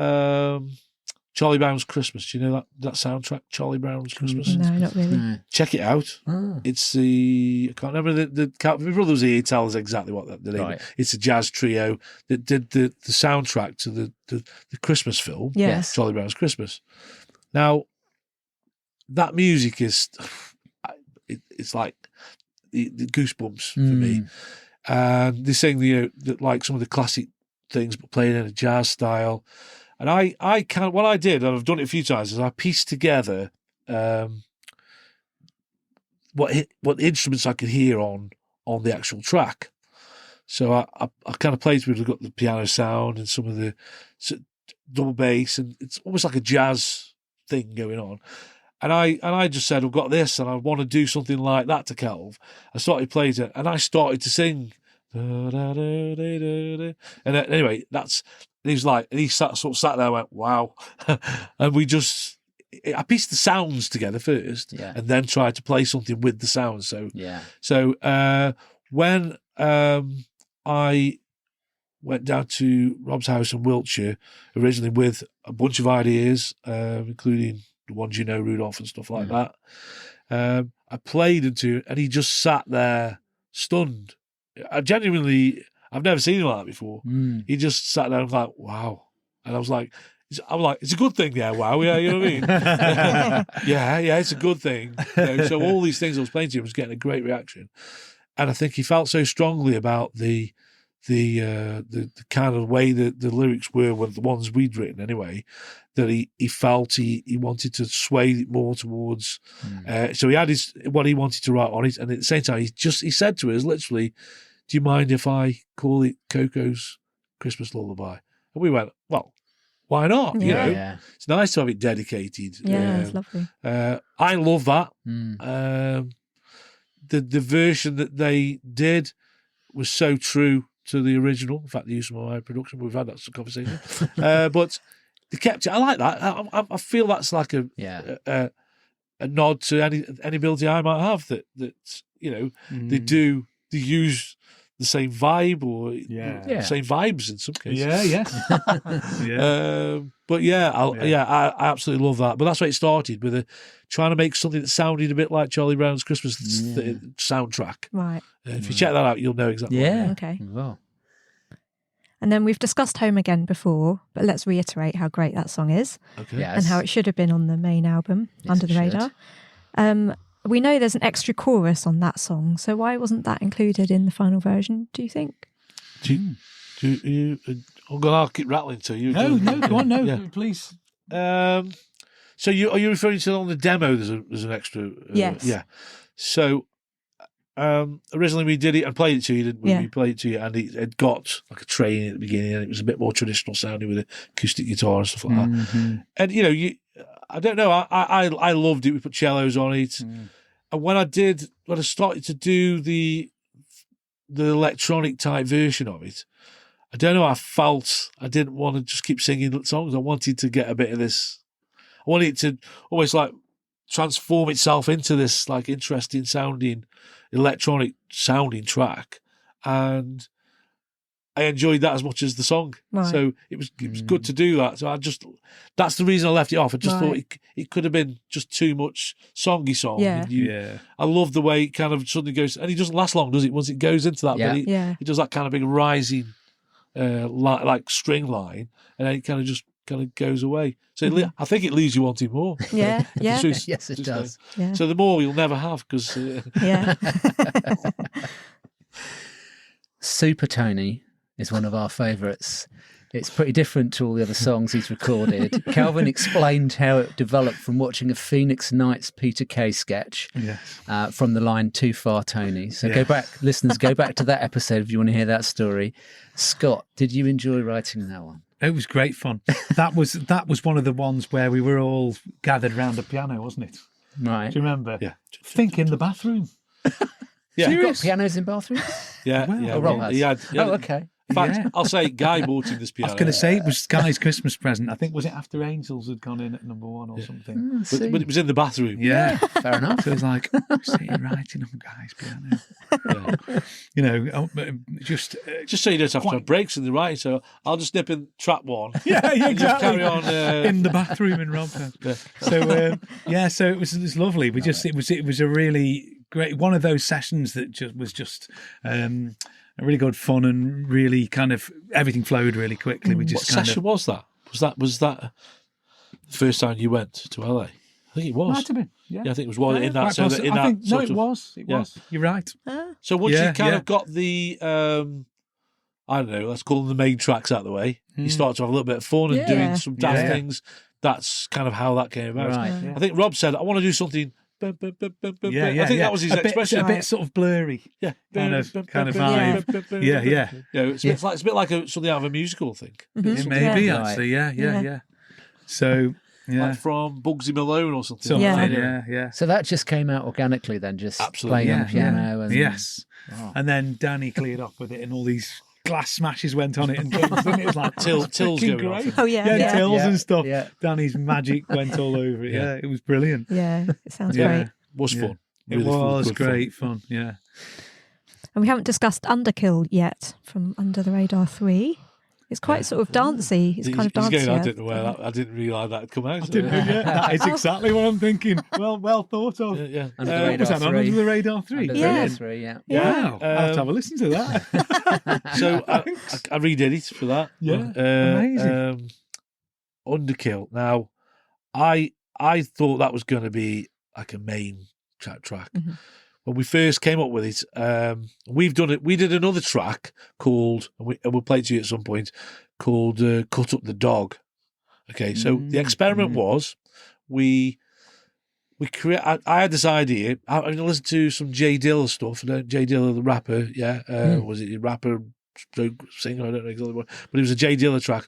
Charlie Brown's Christmas. Do you know that soundtrack, Charlie Brown's Christmas? No, not really. No. Check it out. Oh. It's I can't remember my brother was here, he tells exactly what the name is. Right. It's a jazz trio that did the soundtrack to the Christmas film, yes. Charlie Brown's Christmas. Now, that music is, it's like the goosebumps for me. And they sing like some of the classic things, but playing in a jazz style. And what I did, and I've done it a few times, is I pieced together what instruments I could hear on the actual track. So I kind of played with, got the piano sound and some of the double bass, and it's almost like a jazz thing going on. And I just said, I've got this, and I want to do something like that to Kelv. I started playing it, and I started to sing. And anyway, he sat there and went, wow. And I pieced the sounds together first, and then tried to play something with the sounds. So when I went down to Rob's house in Wiltshire, originally with a bunch of ideas, including the ones Rudolph and stuff like that, I played into, and he just sat there stunned. I've never seen him like that before. He just sat there and was like, wow. And I was like, it's a good thing, wow, you know what I mean? yeah, it's a good thing. So all these things I was playing to him was getting a great reaction. And I think he felt so strongly about the kind of way that the lyrics were, the ones we'd written anyway, that he felt he wanted to sway it more towards. So he had what he wanted to write on it, and at the same time, he said to us literally, "Do you mind if I call it Coco's Christmas Lullaby?" And we went, "Well, why not? Yeah. It's nice to have it dedicated." Yeah, it's lovely. I love that. The version that they did was so true to the original. In fact, they used some of my production. We've had that conversation, but they kept it. I like that. I feel that's like a nod to any ability I might have. That they use the same vibe or same vibes in some cases. But I absolutely love that. But that's where it started, with trying to make something that sounded a bit like Charlie Brown's Christmas soundtrack. Right. If you check that out, you'll know exactly. Yeah. Okay. Well. And then we've discussed Home Again before, but let's reiterate how great that song is. Okay. Yes. And how it should have been on the main album, Under the Radar. We know there's an extra chorus on that song, so why wasn't that included in the final version, do you think? I'll keep rattling to you. No, go on, please. So are you referring to on the demo? There's an extra. Yes. Yeah. So originally we did it and played it to you, didn't we? Yeah. We played it to you, and it had got like a train at the beginning, and it was a bit more traditional sounding with acoustic guitar and stuff like that. And I don't know. I loved it. We put cellos on it, and when I started to do the electronic type version of it, I don't know. I felt I didn't want to just keep singing songs. I wanted to get a bit of this. I wanted it to almost like transform itself into this like interesting sounding, electronic sounding track, and I enjoyed that as much as the song. Right. So it was good to do that. So that's the reason I left it off. I just thought it could have been just too much songy song. Yeah. I love the way it kind of suddenly goes, and it doesn't last long, does it? Once it goes into that, but it does that kind of big rising like string line, and then it kind of goes away. So I think it leaves you wanting more. Yeah, yeah. Yes, it does. Yeah. So the more you'll never have because Yeah. Super Tony is one of our favourites. It's pretty different to all the other songs he's recorded. Kelvin explained how it developed from watching a Phoenix Nights Peter Kay sketch from the line "Too Far, Tony." So go back, listeners, go back to that episode if you want to hear that story. Scott, did you enjoy writing that one? It was great fun. That was one of the ones where we were all gathered around the piano, wasn't it? Right. Do you remember? Yeah. Think in the bathroom. Yeah. You've got pianos in bathrooms? yeah, Well, yeah. Oh, Rob has. He had- Oh, okay. In fact, I'll say Guy bought him this I piano. was going to say it was Guy's Christmas present. I think was it after Angels had gone in at number 1 or something. but it was in the bathroom. Yeah. Fair enough. So it was like sitting writing on Guy's piano. Yeah. You know, just Just so you don't have to have breaks in the writing. So I'll just nip in track 1. yeah, And just carry on. in the bathroom in Rob's. So so it was lovely. It was a really great one of those sessions that was just a really good fun and really kind of everything flowed really quickly. We just What session was that? Was that the first time you went to LA? I think it was. Might have been. Yeah, I think it was one in that. Quite So that, possible. in I that think, no, sort it of, was. It was. You're right. So once Yeah, you kind yeah. of got the, I don't know, let's call them the main tracks out of the way, you start to have a little bit of fun and doing some daft Yeah. things. That's kind of how that came about. Right. Yeah. I think Rob said, I want to do something. I think Yeah. that was his expression. A bit sort of blurry. Yeah, Kind of vibe. Yeah. You know, it's a bit like something out of a musical, I think. It may be Yeah. actually. Yeah. So Like from Bugsy Malone or something. something. Yeah. Yeah. So that just came out organically then, just Absolutely. playing on the Yeah, piano. And, Yes. Wow. And then Danny cleared off with it, and all these glass smashes went on it, and drums, and it was like Tills freaking going off. great. Oh, yeah. Yeah. Tills Yeah. and stuff. Yeah. Danny's magic went all over it. Yeah, it was brilliant. Yeah. It sounds Yeah. great. Was fun. It Really fun, was good fun. great fun. Yeah. And we haven't discussed Underkill yet from Under the Radar 3. It's quite sort of dancey. It's kind of He's dancey. going, I didn't know where that. I didn't realise that had come out. That is exactly what I'm thinking. Well thought of. Yeah. Under the Radar Was that on 3. Under the Radar 3? Under the Yeah. Radar 3, yeah. Wow. I'll have to have a listen to that. So I redid it for that. Yeah, amazing. Underkill. Now, I thought that was going to be like a main track. Mhm. When we first came up with it, we've done it. We did another track called, and we'll play it to you at some point, called "Cut Up the Dog." Okay, so the experiment was we create. I had this idea. I listened to some Jay Dilla stuff. Jay Dilla, the rapper. Yeah, was it a rapper, singer? I don't know exactly what, but it was a Jay Dilla track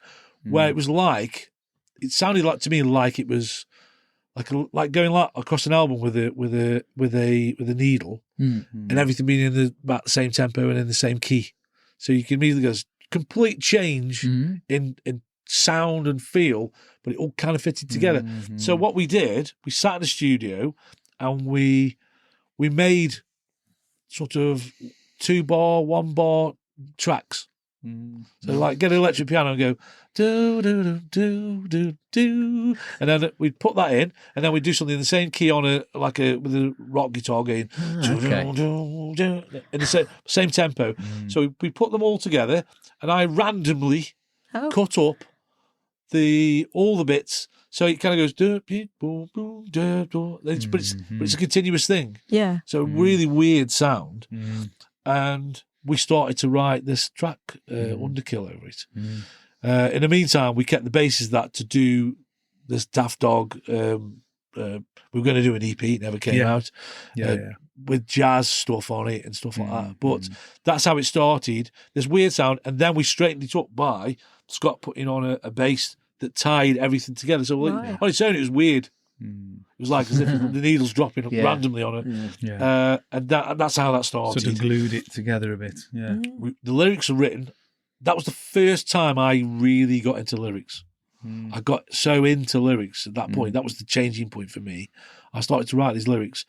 where it was like, it sounded like to me like it was like going like across an album with a needle, and everything being in about the same tempo and in the same key. So you can immediately go complete change in sound and feel, but it all kind of fitted together. So what we did, we sat in the studio and we made sort of 2-bar, 1-bar tracks. So like get an electric piano and go do do do do do do, and then we'd put that in, and then we'd do something in the same key on with a rock guitar going in the same tempo. So we put them all together, and I randomly cut up all the bits, so it kind of goes but it's a continuous thing. Yeah. So a really weird sound, and we started to write this track, Underkill, over it. In the meantime, we kept the basis of that to do this Daft Dog. We were going to do an EP, it never came out, with jazz stuff on it and stuff like that. But that's how it started, this weird sound, and then we straightened it up by Scott putting on a bass that tied everything together. So on its own, it was weird. It was like as if the needles dropping randomly on it. And that's how that started. Sort of glued it together a bit. Yeah. The lyrics are written. That was the first time I really got into lyrics. I got so into lyrics at that point. That was the changing point for me. I started to write these lyrics,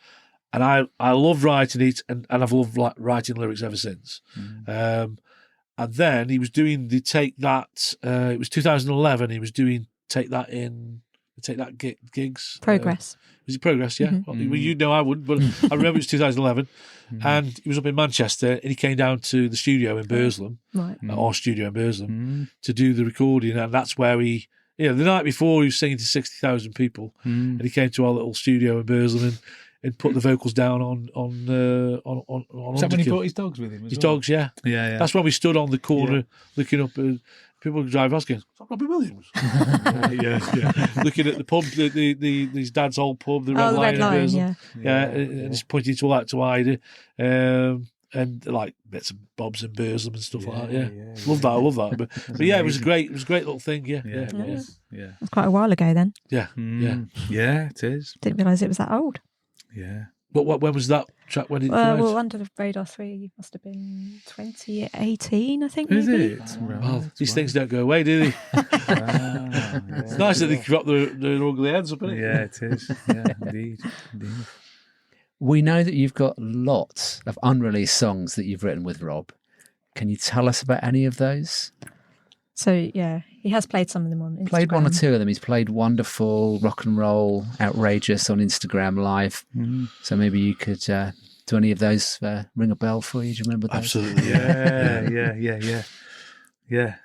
and I loved writing it, and I've loved writing lyrics ever since. And then he was doing the Take That. It was 2011. He was doing Take That in Take That gigs. Progress. Was it Progress? Yeah. Well, you know I wouldn't, but I remember it was 2011, and he was up in Manchester, and he came down to the studio in Burslem, Right. our studio in Burslem, to do the recording, and that's where he. The night before he was singing to 60,000 people, and he came to our little studio in Burslem and put the vocals down on Is that when he brought his dogs with him? His dogs, yeah. Yeah. That's when we stood on the corner looking up. People would drive us going, "Is that Robbie Williams?" Looking at the pub, his dad's old pub, the Red the Red Lion. Lion, And he's pointing to that to Ida, and like bits of bobs and Burslem and stuff like that. Yeah. Love that. I love that. But yeah, it was a great little thing. Yeah. Yeah. That's quite a while ago then. Yeah. Yeah, it is. Didn't realise it was that old. Yeah. But when was that track? When did it come out? Well, Under the Radar 3 must have been 2018, I think. Is maybe. it? Right. Well, these things don't go away, do they? It's nice that they drop their ugly heads up, isn't it? Yeah, it is. Yeah, indeed. We know that you've got lots of unreleased songs that you've written with Rob. Can you tell us about any of those? So, yeah, he has played some of them on Instagram. Played one or two of them. He's played Wonderful, Rock and Roll, Outrageous on Instagram Live. So maybe you could do any of those ring a bell for you? Do you remember those? Absolutely. Yeah.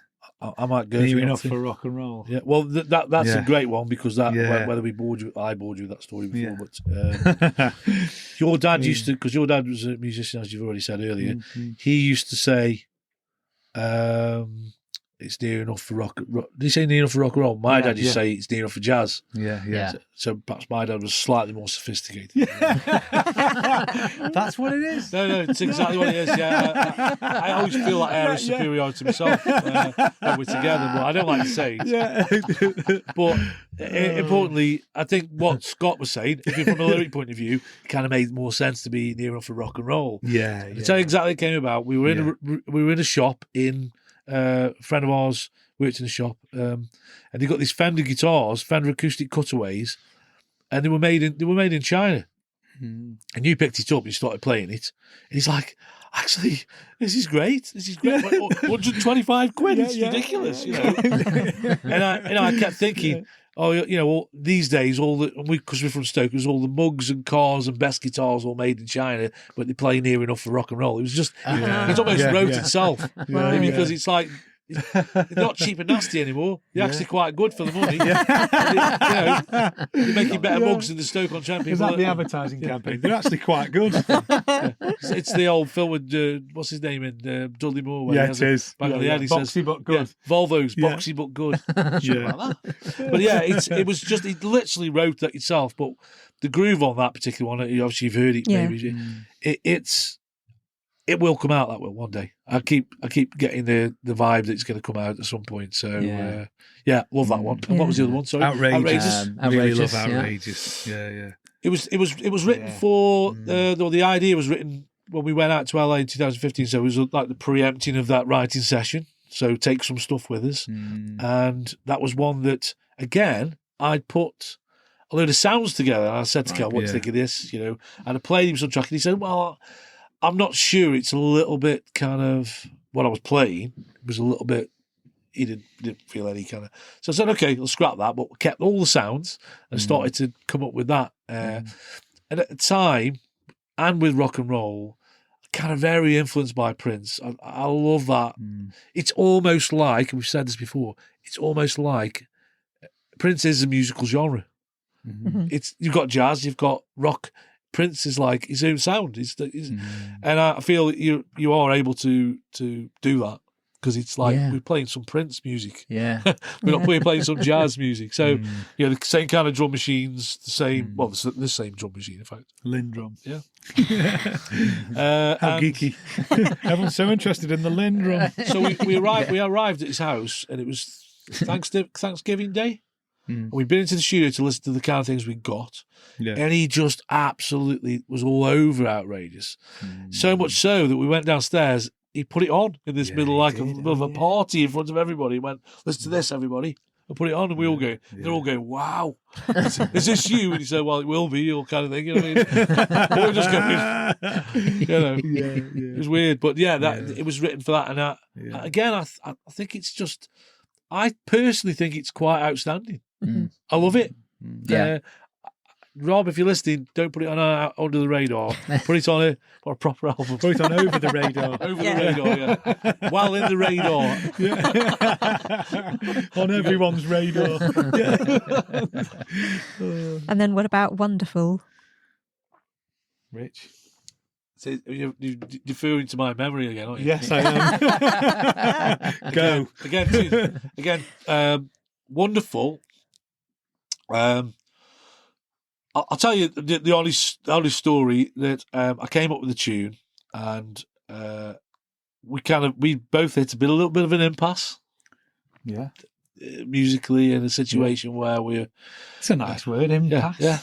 I might go Near through enough that for rock and roll. Yeah, well, that's a great one because whether I bored you with that story before, but your dad used to, because your dad was a musician, as you've already said earlier. He used to say, "It's near enough for rock." Did he say near enough for rock and roll? My dad used to say it's near enough for jazz. Yeah. So perhaps my dad was slightly more sophisticated. That's what it is. No, it's exactly what it is. Yeah, I always feel that air of superiority myself when we're together, but I don't like to say it. But importantly, I think what Scott was saying, if you're from a lyric point of view, it kind of made more sense to be near enough for rock and roll. Yeah. To tell you exactly what it came about, we were in a shop in. A friend of ours worked in a shop, and they got these Fender guitars, Fender acoustic cutaways, and they were made in China. And you picked it up, and you started playing it, and he's like, "Actually, this is great. This is great. 125 quid. It's ridiculous, you know." and I kept thinking, these days, because we're from Stoke, it was all the mugs and cars and best guitars all made in China, but they play near enough for rock and roll. It was just, it almost wrote itself because it's like, they're not cheap and nasty anymore. They're actually quite good for the money. They're making better mugs than the Stoke-On-Trent people. Is that the advertising campaign? They're actually quite good. It's the old film with what's his name in Dudley Moore. Where It is. Back on the head, he boxy says, but good. Volvo's boxy but good. Like that. But yeah, it was just, it literally wrote that itself. But the groove on that particular one, obviously you've heard it. Maybe it will come out that way one day. I keep getting the vibe that it's going to come out at some point. So love that one. And what was the other one? Sorry, Outrageous. Really love Outrageous, Outrageous. Yeah. It was written for the idea was written when we went out to LA in 2015. So it was like the preempting of that writing session. So take some stuff with us, and that was one that again I'd put a load of sounds together. And I said to Kel, "What do you think of this?" And I played him some track, and he said, "Well, I'm not sure. It's a little bit kind of what I was playing. It was a little bit." He didn't feel any kind of. So I said, "Okay, let's scrap that." But we kept all the sounds and started to come up with that. And at the time, and with rock and roll, kind of very influenced by Prince. I love that. It's almost like, and we've said this before, it's almost like Prince is a musical genre. You've got jazz, you've got rock. Prince is like his own sound. And I feel you are able to do that because it's like we're playing some Prince music. Yeah. We're playing some jazz music. So, the same kind of drum machines, the same, the same drum machine, in fact. Lindrum. Yeah. How geeky. Everyone's so interested in the Lindrum. So we arrived at his house and it was Thanksgiving Day. And we'd been into the studio to listen to the kind of things we got. Yeah. And he just absolutely was all over Outrageous. So much so that we went downstairs, he put it on in this middle of a party in front of everybody. He went, "Listen to this, everybody." I put it on and we all go, they're all going, "Wow, is this you?" And he said, "Well, it will be," all kind of thing. You know what I mean? We're just going, it was weird. But it was written for that. And again, I think it's just, I personally think it's quite outstanding. I love it. Yeah. Rob, if you're listening, don't put it on under the radar. Put it on a proper album. Put it on over the radar. Over the radar, yeah. While in the radar. On everyone's radar. And then what about Wonderful? Rich. So you're deferring to my memory again, aren't you? Yes, I am. Go. Again, wonderful. I'll tell you the honest story that I came up with the tune, and we both hit a little bit of an impasse. Yeah. Musically, in a situation where we're. It's a nice word, impasse. Yeah.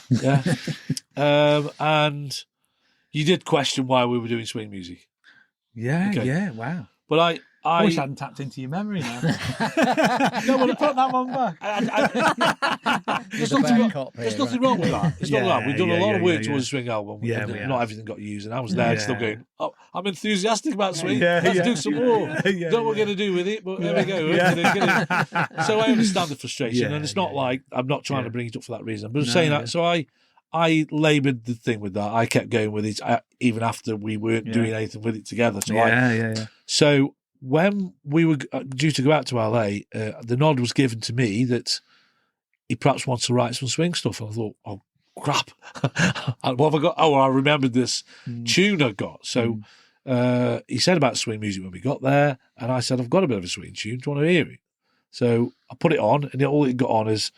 And you did question why we were doing swing music. Yeah, Okay. yeah, wow. But I wish I hadn't tapped into your memory now. No, well, put that one back. There's nothing wrong with that. It's not wrong. We've done a lot of work towards a swing album. Yeah, and we not have. everything got used, and I was there still going, oh, I'm enthusiastic about swing. Yeah, Let's yeah. do some more. Yeah, Don't know what we're going to do with it, but there we go. So I understand the frustration, and it's not like I'm not trying to bring it up for that reason. But I'm saying that, so I laboured the thing with that. I kept going with it even after we weren't doing anything with it together. So So when we were due to go out to LA, the nod was given to me that he perhaps wants to write some swing stuff. And I thought, oh, crap. What have I got? Oh, I remembered this tune I got. So he said about swing music when we got there. And I said, I've got a bit of a swing tune. Do you want to hear it? So I put it on, and all it got on is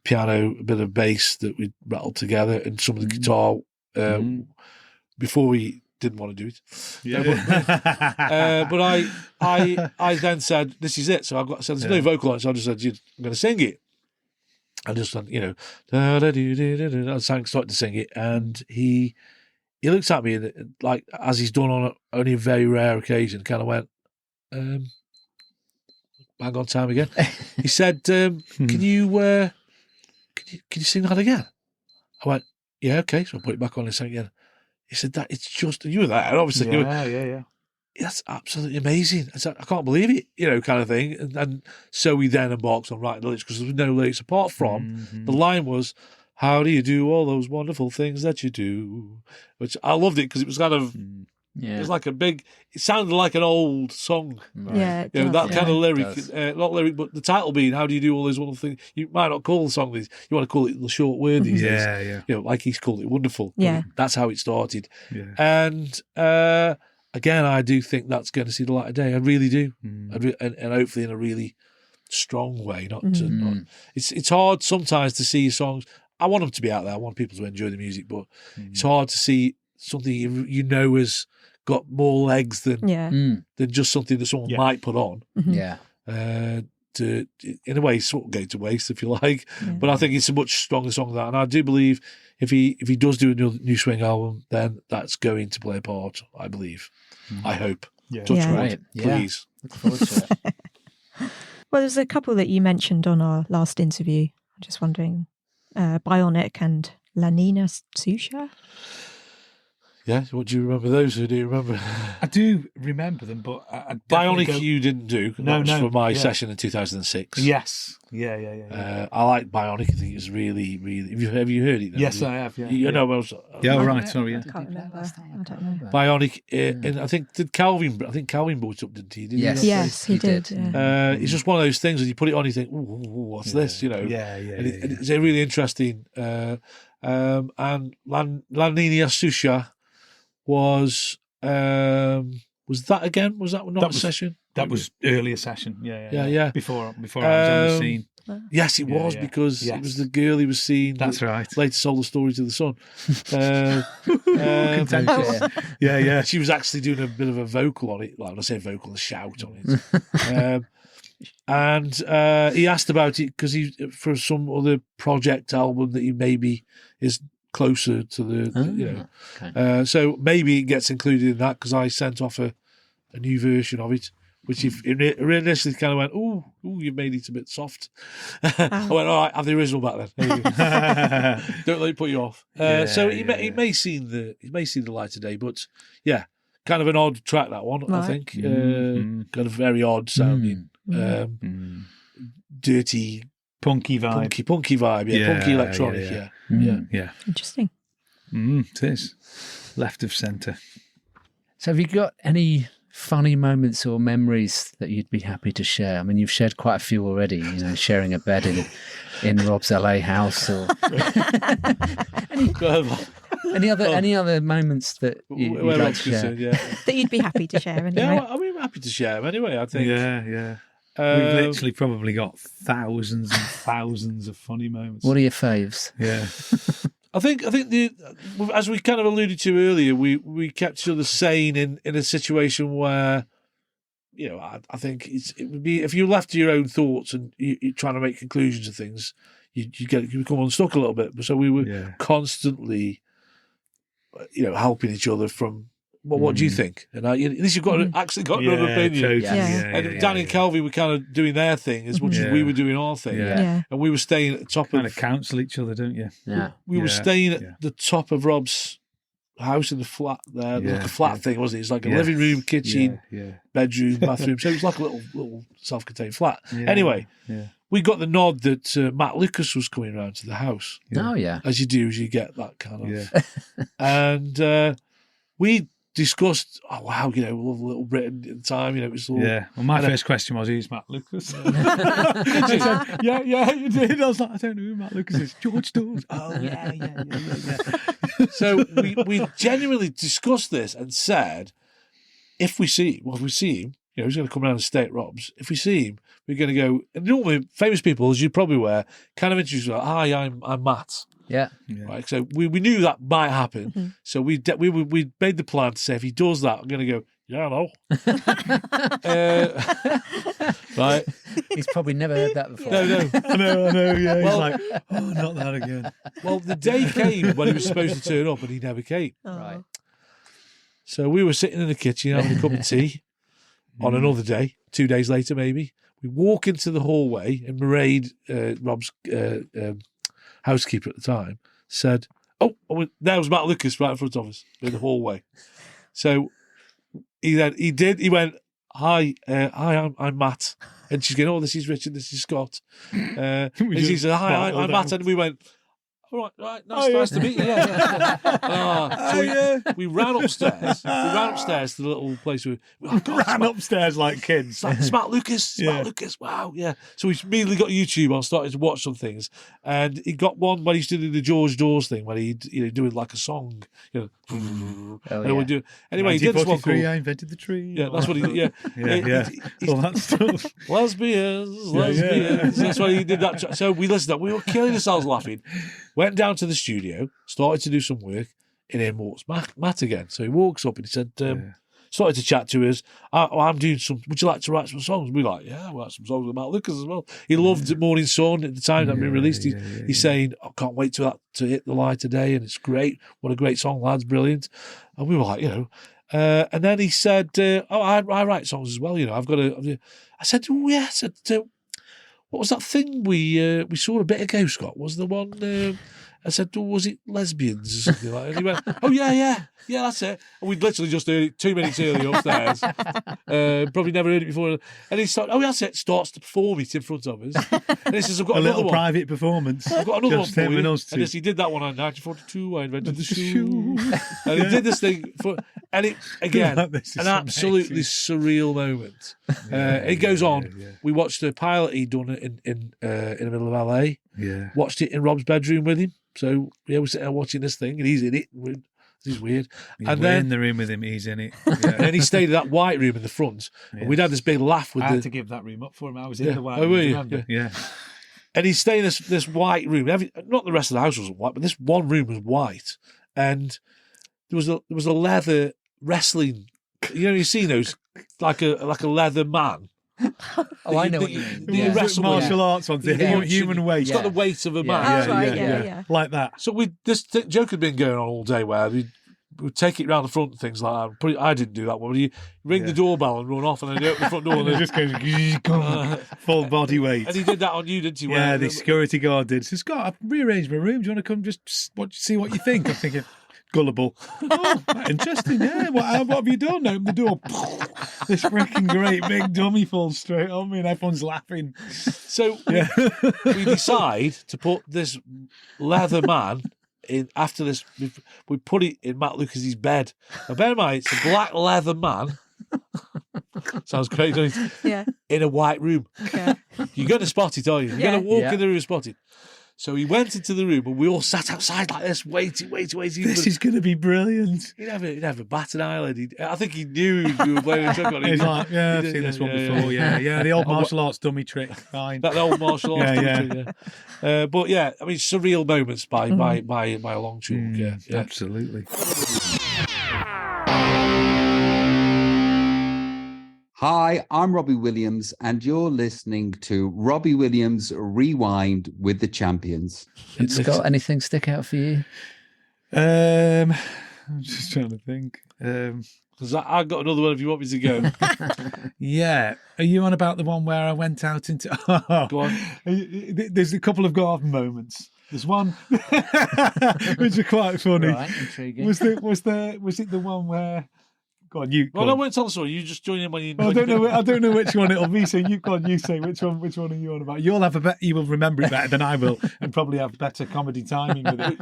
piano, a bit of bass that we rattled together, and some of the guitar before we didn't want to do it. Yeah. But I then said, this is it. So I said, there's no vocal on it. So I just said, I'm going to sing it. I just went, I started to sing it. And he looked at me, and like, as he's done on only a very rare occasion, kind of went, hang on time again. He said, can you sing that again? I went, yeah, okay. So I put it back on and sang it again. He said that it's just, you were there, and obviously. Yeah. That's absolutely amazing. I said, I can't believe it, kind of thing. And so we then embarked on writing the lyrics, because there was no lyrics apart from the line was, how do you do all those wonderful things that you do? Which I loved it, because it was kind of, it was like it sounded like an old song. Right. Yeah, it That does, kind of lyric, It not lyric, but the title being, how do you do all those wonderful things? You might not call the song these, you want to call it the short word these days. Yeah. Like he's called it Wonderful. Yeah. That's how it started. Yeah. And again, I do think that's going to see the light of day. I really do. And hopefully in a really strong way. It's hard sometimes to see songs. I want them to be out there. I want people to enjoy the music, but it's hard to see something has got more legs than just something that someone might put on. Yeah. To in a way sort of go to waste, if you like. But I think it's a much stronger song than that. And I do believe if he does do a new swing album, then that's going to play a part, I believe. I hope. Yeah. Touch Yeah. wood, Right. Yeah. please. Look forward to it. Well, there's a couple that you mentioned on our last interview. I'm just wondering, Bionic and La Nina Susha. Yeah, what do you remember those? Who do you remember? I do remember them, but I Bionic you didn't do. That was for my yeah. session in 2006. Yes. Yeah. I like Bionic. I think it's really, really... Have you heard it? Yes, I have, yeah. You know, Yeah, all right. Sorry, I can't remember. I don't know. Bionic, and I think Kelvin brought it up, didn't he? Yes, he did. Yeah. It's just one of those things that you put it on, you think, ooh, what's this? Yeah. And it's a really interesting. And La Nina Susha was that again? Was that not a session? That was earlier session. Yeah. Before I was on the scene. Yes, it was, because it was the girl he was seeing. That's right. Later sold the story to the Sun. Yeah. She was actually doing a bit of a vocal on it. Like, when I say vocal, a shout on it. And he asked about it because for some other project album that he maybe is closer to the, Okay. so maybe it gets included in that, because I sent off a new version of it, which if initially kind of went, ooh, you've made it a bit soft. I went, all right, have the original back then. There you go. Don't let it put you off. So it may see the light of day, but yeah, kind of an odd track, that one. Right. I think kind of very odd sounding, dirty punky vibe. Punky vibe, punky electronic, yeah. Interesting. It is. Left of centre. So have you got any funny moments or memories that you'd be happy to share? I mean, you've shared quite a few already, sharing a bed in Rob's LA house, or any other moments that you'd like to share? That you'd be happy to share anyway. Yeah, I'm happy to share them anyway, I think. Yeah. We've literally probably got thousands and thousands of funny moments. What are your faves? Yeah. I think as we kind of alluded to earlier, we kept each other sane in a situation where, I think it would be, if you're left to your own thoughts and you're trying to make conclusions of things, you become unstuck a little bit. So we were constantly, helping each other from. Well, what do you think? And at least you've actually got another opinion. Totally. And Danny and Kelvin were kind of doing their thing as much as we were doing our thing. Yeah. And we were staying at the top kind of counsel each other, don't you? Yeah. We were staying at the top of Rob's house in the flat there. Like a flat thing, wasn't it? It's like a living room, kitchen, bedroom, bathroom. So it was like a little self-contained flat. Anyway, we got the nod that Matt Lucas was coming around to the house. Oh, yeah. As you do, as you get that kind of. And we discussed, we love Little Britain at the time, it was all... Yeah, well, my first question was, who's Matt Lucas? I said, yeah, you did. I was like, I don't know who Matt Lucas is. George Dawes. Oh, yeah. So we genuinely discussed this and said, if we see him, he's going to come around and stay at Rob's. If we see him, we're going to go... And normally, famous people, as you're probably aware, kind of introduce, like, hi, I'm Matt. Yeah. Right. So we knew that might happen. Mm-hmm. So we made the plan to say, if he does that, I'm going to go, yeah, I know. Right. He's probably never heard that before. No. I know. Yeah. Well, he's like, not that again. Well, the day came when he was supposed to turn up, and he never came. Right. So we were sitting in the kitchen having a cup of tea on another day, 2 days later maybe. We walk into the hallway, and Mairead, Rob's housekeeper at the time, said, there was Matt Lucas right in front of us in the hallway. So he went, hi, I'm Matt. And she's going, this is Richard, this is Scott. And she said, hi, I'm Matt. And we went, all right, nice to meet you. We ran upstairs. We ran upstairs to the little place where ran upstairs like kids. It's Matt Lucas. Matt Lucas. Wow, yeah. So we immediately got YouTube on, started to watch some things, and he got one when he used to do the George Dawes thing, when he'd do like a song. Anyway, he did this one called I invented the tree. Yeah, that's what he. Yeah. All that stuff. Lesbians. That's why he did that. So we listened to that. We were killing ourselves laughing. Went down to the studio, started to do some work, and in walks Matt again. So he walks up and he said, started to chat to us. I'm doing some, would you like to write some songs? We're like, yeah, we'll write some songs with Matt Lucas as well. He loved Morning Sun at the time that been released. He's saying, I can't wait to hit the light today, and it's great. What a great song, lads, brilliant. And we were like, and then he said, I write songs as well, I've got I said, yeah. I said, what was that thing we saw a bit ago, Scott? Was the one... I said, was it lesbians or something like that? And he went, oh, yeah, that's it. And we'd literally just heard it 2 minutes earlier upstairs. Probably never heard it before. And he started, that's it, starts to perform it in front of us. And he says, I've got a another little one. Private performance. I've got another just one for you. And he did that one in 1942. I invented the shoe. And he did this thing. And it, again, an absolutely surreal moment. It goes on. Yeah. We watched a pilot he'd done in the middle of LA. Yeah. Watched it in Rob's bedroom with him. So we're sitting there watching this thing, and he's in it. This is weird. We're in the room with him. He's in it. Yeah. And then he stayed in that white room in the front. And we'd had this big laugh with I had to give that room up for him. I was in the white room. Were you? Yeah. And he's staying in this white room. Not the rest of the house wasn't white, but this one room was white. And there was a leather wrestling. You've seen those like a leather man. I know what you mean. The martial arts ones, human weight. It's got the weight of a man. Yeah. Like that. So this joke had been going on all day where we'd take it round the front and things like that. I didn't do that one. You ring the doorbell and run off, and then you open the front door and it just goes full body weight. And he did that on you, didn't he? Yeah, the security guard did. So Scott, I've rearranged my room. Do you want to come just see what you think? I'm thinking, gullible. Oh, interesting. Yeah. What have you done? Open the door. This freaking great big dummy falls straight on me, and everyone's laughing. So we decide to put this leather man in after this. We put it in Matt Lucas's bed. Now, bear in mind, it's a black leather man. Sounds great, doesn't it? Yeah. In a white room. Yeah. You're going to spot it, are you? You're Yeah. going to walk in the room and spot it. So he went into the room and we all sat outside like this, waiting. This is going to be brilliant. He never bat an eyelid. I think he knew we were playing a trick on him. He's like, yeah, I've seen this one before. Yeah. The old martial arts dummy trick. Fine. That old martial arts trick, but yeah, I mean, surreal moments by a long chalk. Yeah. Absolutely. Hi, I'm Robbie Williams, and you're listening to Robbie Williams Rewind with the Champions. And Scott, anything stick out for you? I'm just trying to think. Because I got another one if you want me to go. Yeah. Are you on about the one where I went out into... Go on. There's a couple of garden moments. There's one which are quite funny. Right, intriguing. Was it the one where... Go on, you. Well, I won't tell the story. You just join in when you. Well, I don't know which one it'll be. So you go on. You say which one are you on about? You'll have you will remember it better than I will, and probably have better comedy timing with it.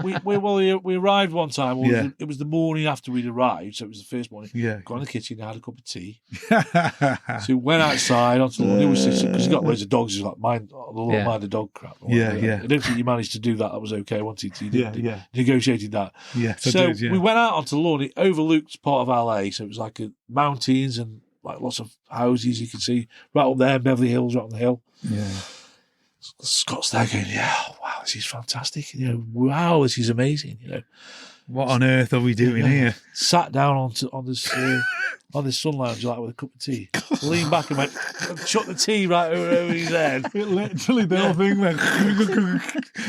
We arrived one time. It was the morning after we'd arrived, so it was the first morning. Yeah. Got in the kitchen, had a cup of tea. So we went outside onto the lawn. It was because you got loads of dogs. It was like mind the dog crap. Yeah. I don't think you managed to do that. That was okay. Once you negotiated that. Yeah. So we went out onto the lawn. It overlooked part of LA, so it was like mountains and like lots of houses you can see right up there, Beverly Hills right on the hill. Yeah. Scott's there going, wow, this is fantastic. Wow, this is amazing. What on earth are we doing here? Sat down on this sun lounge like with a cup of tea, leaned back and chucked the tea right over his head. It literally, the whole thing went.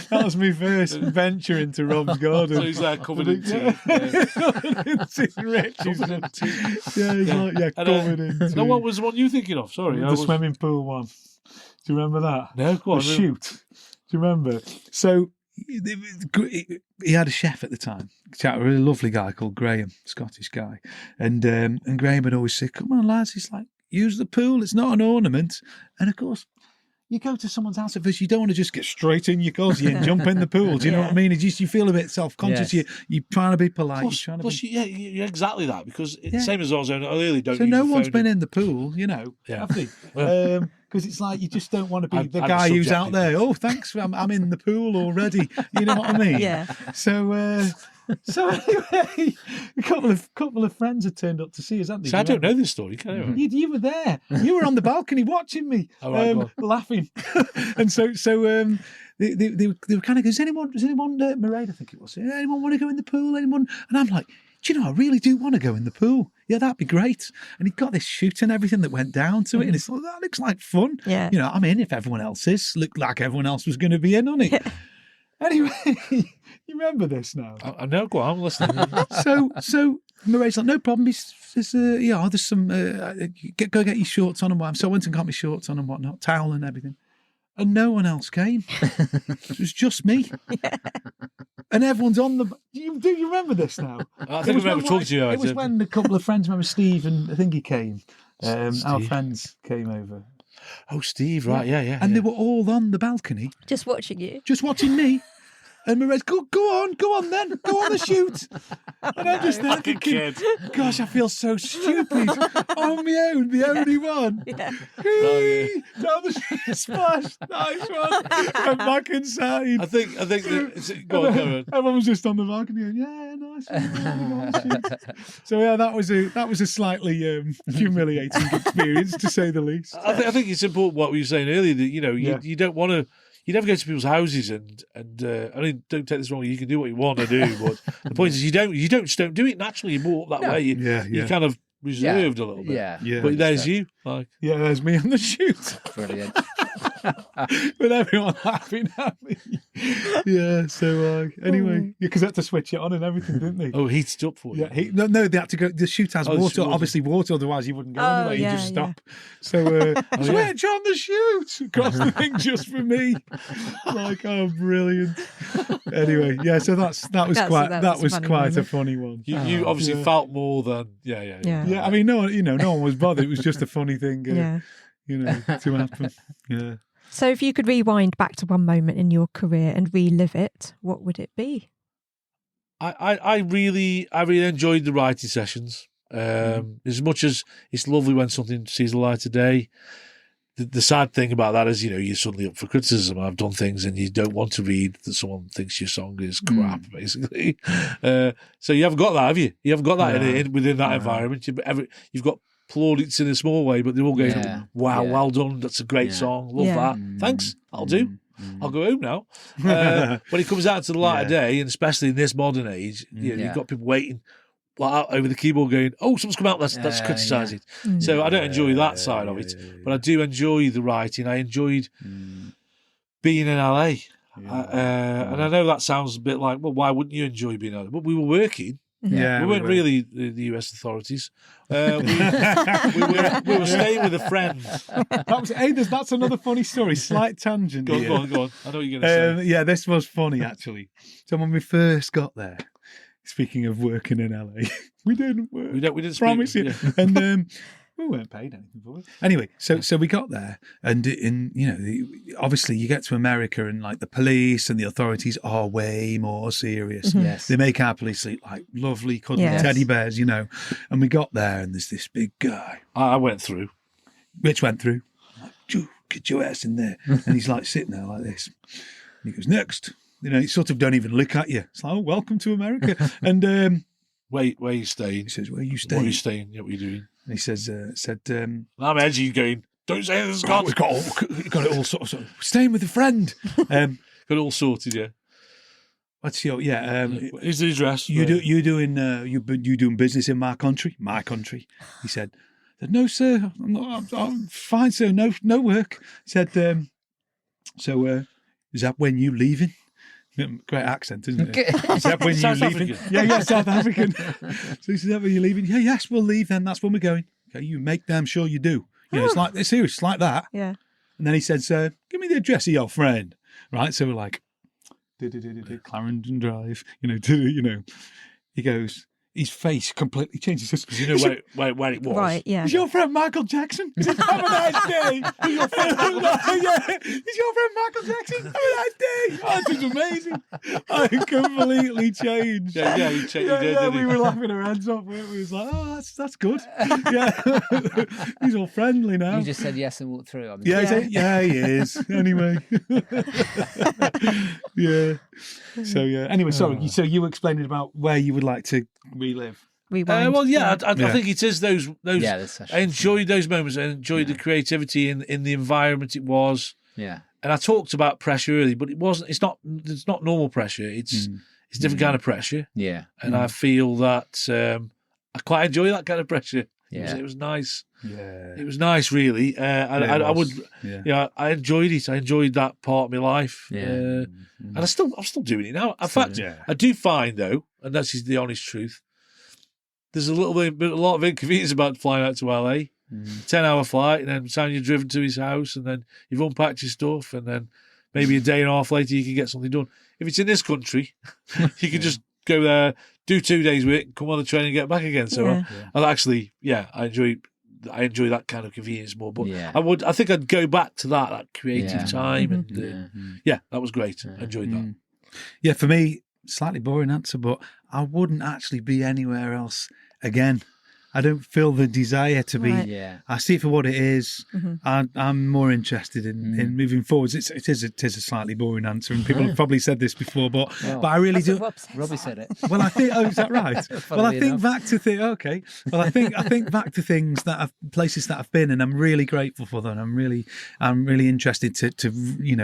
That was my first venture into Rob's garden. So he's there covered in tea. Covered in tea. Yeah, he's like, covered in tea. No, what was the one you thinking of? Sorry. The swimming pool one. Do you remember that? No, go on. The shoot. Do you remember? So he had a chef at the time, a really lovely guy called Graham, Scottish guy, and Graham would always say, "Come on, lads," he's like, "use the pool. It's not an ornament." And of course, you go to someone's house at first, you don't want to just get straight in your cosy and jump in the pool. Do you know what I mean? It's just, you feel a bit self-conscious. Yes. You're trying to be polite. You're exactly that, because it's the same as I was saying earlier. So no one's been in the pool, have they? Because it's like you just don't want to be the guy who's out there. Oh, thanks, I'm in the pool already. You know what I mean? Yeah. So anyway, a couple of friends had turned up to see us, hadn't they? So I don't know this story. Can I? You were there. You were on the balcony watching me, laughing, and so they were kind of. Does anyone Mairead, I think it was. Anyone want to go in the pool? Anyone? And I'm like, do you know, I really do want to go in the pool. Yeah, that'd be great. And he got this shoot and everything that went down to it, and it's like, that looks like fun. Yeah. I'm in if everyone else is. Looked like everyone else was going to be in on it. Yeah. Anyway, you remember this now? I know. Go on, I'm listening. So Mairead's like, no problem. There's some. Go get your shorts on and whatnot. So I went and got my shorts on and whatnot, towel and everything. And no one else came. It was just me. Yeah. And everyone's on the... Do you remember this now? I think I remember talking to you. It was when a couple of friends, remember Steve, and I think he came. Our friends came over. Oh, Steve, right, yeah. And they were all on the balcony. Just watching you. Just watching me. And Mairead's, go on then, go on the shoot. And I'm just there thinking, gosh, I feel so stupid. On my own, the only one. Yeah. Down the street, splash, nice one. I'm back inside. I think go on. Everyone was just on the balcony going, yeah, nice one. So yeah, that was a slightly humiliating experience, to say the least. I think it's important what we were saying earlier, that you don't want to. You never go to people's houses and I mean, don't take this wrong. You can do what you want to do, but the point is, you don't do it naturally. You're more up that way. You're kind of reserved a little bit. Yeah. But there's you. There's me on the shoot. Brilliant. with everyone laughing at me. Yeah. So anyway, because they had to switch it on and everything, didn't they? Oh, heated up for you. Yeah. No, they had to go. The chute has water, water. obviously water. Otherwise, you wouldn't go anyway. You just stop. So switch on the chute across the thing just for me. Like, oh, brilliant. Anyway, yeah. So that was quite a funny one. You obviously felt more than Yeah. I mean, no one was bothered. It was just a funny thing. To happen. Yeah. So if you could rewind back to one moment in your career and relive it, what would it be? I really enjoyed the writing sessions. As much as it's lovely when something sees the light of day, the sad thing about that is, you're suddenly up for criticism. I've done things and you don't want to read that someone thinks your song is crap, basically. So you haven't got that, have you? You haven't got that within that environment. You've got plaudits in a small way, but they're all going, wow, well done. That's a great song. Love that. Thanks. I'll do. I'll go home now. When it comes out to the light of day, and especially in this modern age, you've got people waiting like over the keyboard going, oh, something's come out, let's criticise it. So I don't enjoy that side of it, but I do enjoy the writing. I enjoyed being in LA. And I know that sounds a bit like, well, why wouldn't you enjoy being in LA? But we were working. Yeah, we weren't really the US authorities. We were staying with a friend. That's another funny story. Slight tangent. Go on. I know what you're going to say. Yeah, this was funny actually. So when we first got there, speaking of working in LA, we didn't work. We didn't promise speak, you. And we weren't paid anything for it. Anyway, so we got there, and obviously you get to America, and like the police and the authorities are way more serious. Yes. They make our police look like lovely cuddly teddy bears, And we got there, and there's this big guy. I went through. Rich went through. I'm like, get your ass in there. And he's like sitting there like this. And he goes, next. He sort of don't even look at you. It's like, oh, welcome to America. And where are you staying? He says, where are you staying? What are you staying? What are you doing? And he said, I'm edgy going, don't say this, Scott. We've got it all sort of staying with a friend. Got it all sorted, yeah. What's your Here's the address. You doing business in my country? My country. He said, no, sir, I'm fine, sir. No work. He said, so is that when you leaving? Great accent, isn't it? Is that when you're leaving? Yeah, South African. So he said, that when you're leaving? Yeah, yes, we'll leave then. That's when we're going. Okay, you make damn sure you do. It's like, it's serious, it's like that. Yeah. And then he said, sir, give me the address of your friend. Right, so we're like, Clarendon Drive, he goes, his face completely changes. You know where it was. Right, yeah. Is your friend Michael Jackson? He said, have a nice day. Is your friend Michael Jackson? Have a nice day. Oh, this is amazing. I completely changed. Yeah, you did. Yeah, we were laughing our heads off. We was like, oh, that's good. Yeah. He's all friendly now. You just said yes and walked through. He is. Anyway. Yeah. So, yeah. Anyway, sorry. So you were explaining about where you would like to relive. Rewind. I think it is those. I enjoyed those moments. I enjoyed the creativity in the environment it was. Yeah. And I talked about pressure early, but it wasn't. It's not normal pressure. It's a different kind of pressure. Yeah. And I feel that I quite enjoy that kind of pressure. Yeah. It was nice. Yeah. It was nice, really. I would. Yeah. I enjoyed it. I enjoyed that part of my life. Yeah. And I'm still doing it now. In fact, I do find though, and that's the honest truth, there's a lot of inconvenience about flying out to LA. 10-hour flight, and then by the time you're driven to his house, and then you've unpacked your stuff, and then maybe a day and a half later you can get something done. If it's in this country, you can just go there, do 2 days with it, come on the train and get back again. So I enjoy that kind of convenience more. But I think I'd go back to that creative time, and that was great. I enjoyed that. Yeah, for me, slightly boring answer, but I wouldn't actually be anywhere else again. I don't feel the desire to be. Yeah. I see it for what it is. I'm more interested in moving forwards. It is a slightly boring answer, and people have probably said this before, but I really do. Robbie said it. Well, I think. Oh, is that right? Well, I think back to okay. Well, I think back to things places that I've been, and I'm really grateful for them. I'm really interested to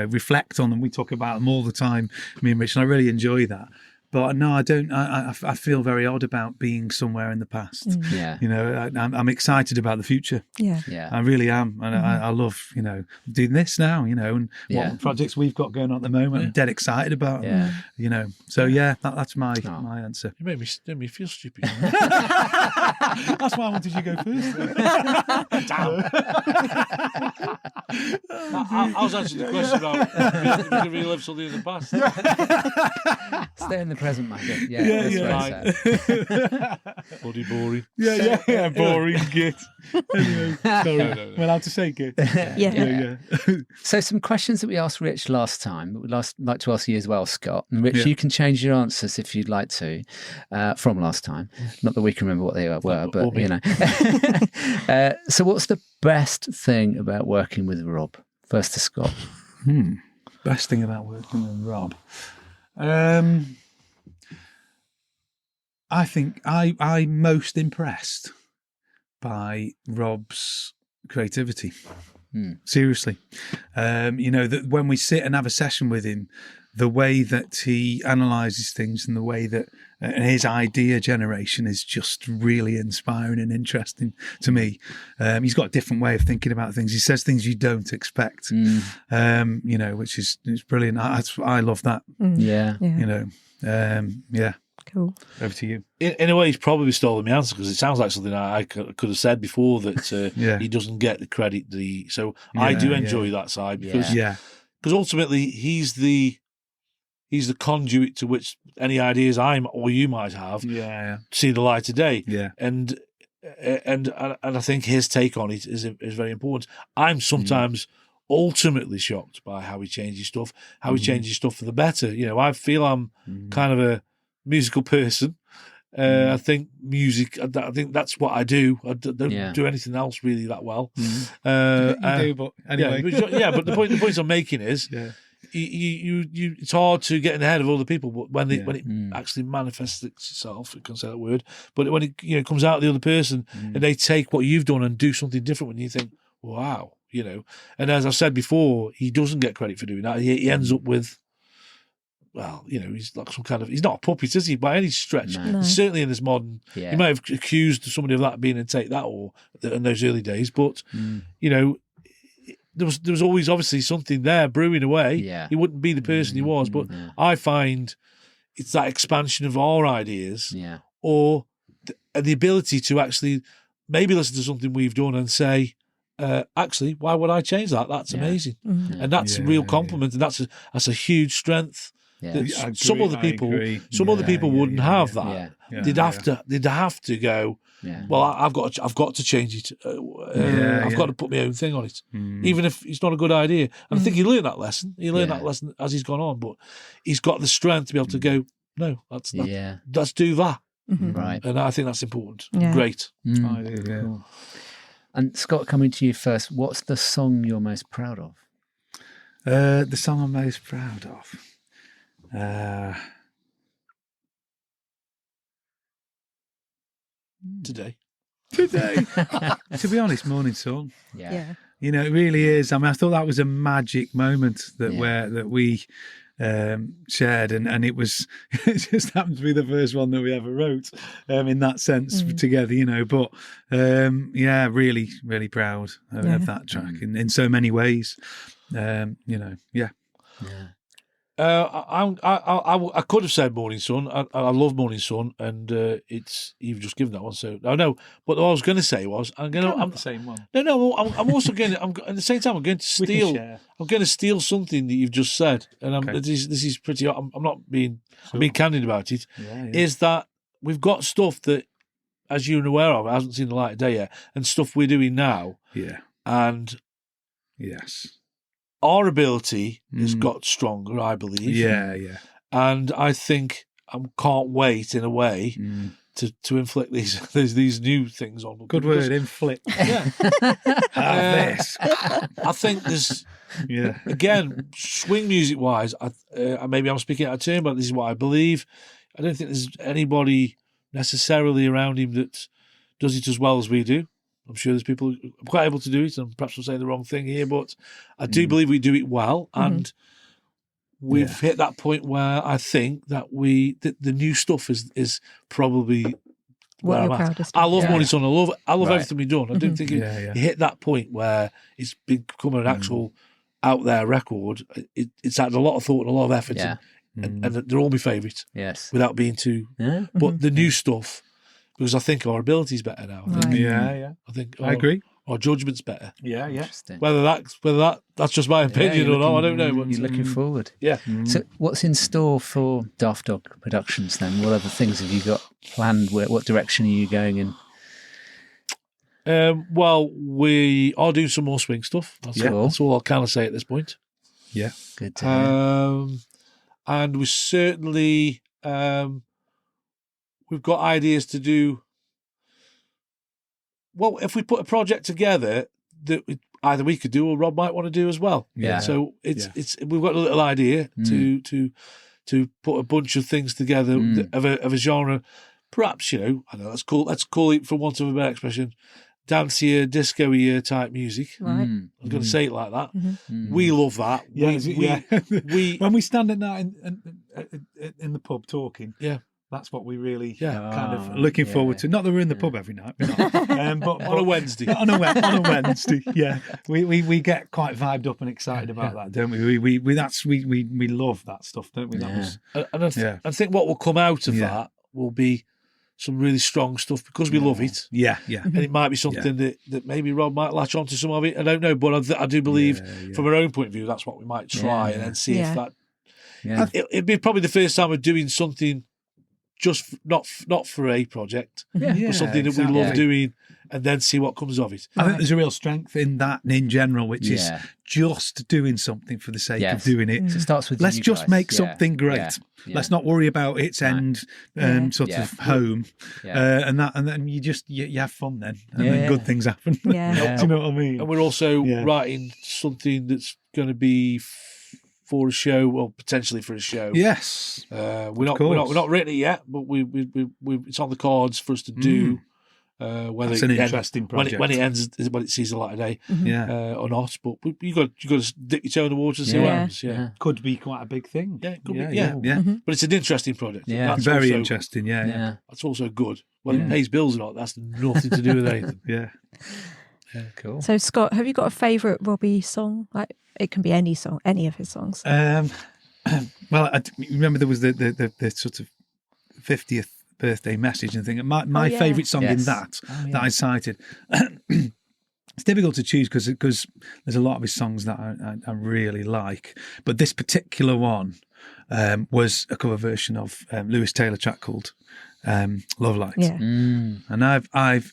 reflect on them. We talk about them all the time, me and Rich, and I really enjoy that. But no, I don't. I feel very odd about being somewhere in the past. Yeah. You know, I'm excited about the future. Yeah. Yeah. I really am, and I love, you know, doing this now. You know, and Yeah. what projects we've got going on at the moment. I'm dead excited about. Yeah. You know, so that's my answer. You made me feel stupid. That's why I wanted you to go first. I was answering the question about if you can relive something in the past. Stay in the present, Maggie. Yeah. That's yeah. Bloody boring. Yeah, boring git. Anyway, sorry. No. Am I allowed to say git? Yeah. So some questions that we asked Rich last time, that we'd like to ask you as well, Scott. And Rich, you can change your answers if you'd like to from last time. Not that we can remember what they were, but you know. So what's the best thing about working with Rob? First to Scott. Best thing about working with Rob. I think I'm most impressed by Rob's creativity. Seriously. You know, that when we sit and have a session with him, the way that he analyzes things and the way that his idea generation is just really inspiring and interesting to me. He's got a different way of thinking about things. He says things you don't expect, you know, which is brilliant. I love that. Yeah. You know, yeah. Cool. Over to you. In a way, he's probably stolen my answer because it sounds like something I could have said before that he doesn't get the credit. I do enjoy that side because ultimately he's the conduit to which any ideas or you might have see the light of day. Yeah. And I think his take on it is very important. I'm sometimes ultimately shocked by how he changes stuff, he changes stuff for the better. You know, I feel I'm kind of a musical person. I think music, I think that's what I do. I don't do anything else really that well. You do, but anyway. But the point I'm making is you it's hard to get in the head of other people, but when it actually manifests itself, I can say that word, but when it comes out of the other person and they take what you've done and do something different, when you think, wow, you know. And as I've said before, he doesn't get credit for doing that. He ends up with, well, you know, he's like some kind of, he's not a puppet, is he, by any stretch? No. Certainly in this modern, he might have accused somebody of that being in Take That or in those early days, but, you know, there was always obviously something there brewing away. Yeah. He wouldn't be the person he was, but I find it's that expansion of our ideas or the ability to actually maybe listen to something we've done and say, actually, why would I change that? That's amazing. And that's a real compliment, and that's a huge strength. Yeah. Some other people wouldn't have that. They'd have to go. Well, I've got to change it. I've got to put my own thing on it, even if it's not a good idea. And I think he learned that lesson. He learned that lesson as he's gone on, but he's got the strength to be able to go, no, let's do that. Right. And I think that's important. Yeah. Great. Cool. And Scott, coming to you first, what's the song you're most proud of? The song I'm most proud of. Today. To be honest, Morning Sun. Yeah. You know, it really is. I mean, I thought that was a magic moment that we shared, and it was it just happened to be the first one that we ever wrote in that sense together, you know. But really, really proud of that track in so many ways. You know, I could have said Morning Sun. I love Morning Sun, and you've just given that one. So I know. But what I was going to say was, I'm the same one. No. I'm also going to. At the same time, I'm going to steal. I'm going to steal something that you've just said, and this is pretty. I'm not being. I'm being candid about it. Is that we've got stuff that, as you're aware of, hasn't seen the light of day yet, and stuff we're doing now. Yeah. And yes. Our ability has got stronger, I believe. Yeah. And I think I can't wait, in a way, to inflict these new things on them. Good word, inflict. Yeah. This. I think there's, again, swing music-wise, maybe I'm speaking out of turn, but this is what I believe. I don't think there's anybody necessarily around him that does it as well as we do. I'm sure there's people who are quite able to do it, and perhaps I'm saying the wrong thing here, but I do believe we do it well. And we've hit that point where I think that the new stuff is probably What where you're I'm at. proudest I of. love Yeah. Money Son. I love Right. everything we've done. I don't think you hit that point where it's become an actual out there record. It's had a lot of thought and a lot of effort, Yeah. and they're all my favourites Yes. without being too. Yeah. But the new stuff, because I think our ability's better now. I think, Right. Yeah. I think I agree. our judgment's better. Yeah. Interesting. Whether that's just my opinion you're or not, I looking- don't know. But, You're looking forward. yeah. So, what's in store for Daft Dog Productions then? What other things have you got planned? What direction are you going in? Well, we are doing some more swing stuff. That's, Cool. that's all I can say at this point. Yeah. Good to hear. And we certainly we've got ideas to do. Well, if we put a project together that either we could do or Rob might want to do as well. Yeah. So it's we've got a little idea to put a bunch of things together of a genre. Perhaps, I know let's call it, for want of a better expression, dancier, disco-y type music. Right. I was going to say it like that. Mm-hmm. We love that. Yeah. we When we stand at night in the pub talking, Yeah. that's what we really Yeah. kind of looking forward to. Not that we're in the pub every night, we're not. But on a Wednesday. on a Wednesday, yeah, we get quite vibed up and excited about that, don't we? We love that stuff, don't we? That was And I think what will come out of that will be some really strong stuff because we love it. yeah. And it might be something that maybe Rob might latch onto some of it. I don't know, but I do believe from our own point of view, that's what we might try and then see if that. Yeah. It'd be probably the first time we're doing something just not for a project, Yeah, but something that exactly. we love doing, and then see what comes of it. I think there's a real strength in that in general, which is Yeah. just doing something for the sake Yes. of doing it. So it starts with Let's you just guys. make Yeah. something great. Yeah. Let's not worry about its end sort Yeah. of home, Yeah. and then you just you have fun then, and Yeah. then good things happen. Yeah. Do you know what I mean? And we're also Yeah. writing something that's going to be for a show, well, potentially for a show. Yes. We're not written it yet, but we it's on the cards for us to do. Whether That's an it interesting project. when it ends, when it sees the light of day, Yeah. or not. But you got to dip your toe in the water and see what happens. Yeah. Could be quite a big thing. Yeah, it could be. Yeah. But it's an interesting project. Yeah. That's Very also, interesting. Yeah. Yeah. That's also good. Well, it pays bills or not. That's nothing to do with anything. Yeah. Cool. So, Scott, have you got a favourite Robbie song? Like, it can be any song, any of his songs. Well, I remember there was the sort of 50th birthday message and thing. My favourite song in Yes. that I cited. It's difficult to choose because there's a lot of his songs that I really like, but this particular one was a cover version of Lewis Taylor track called Love Light. Yeah. And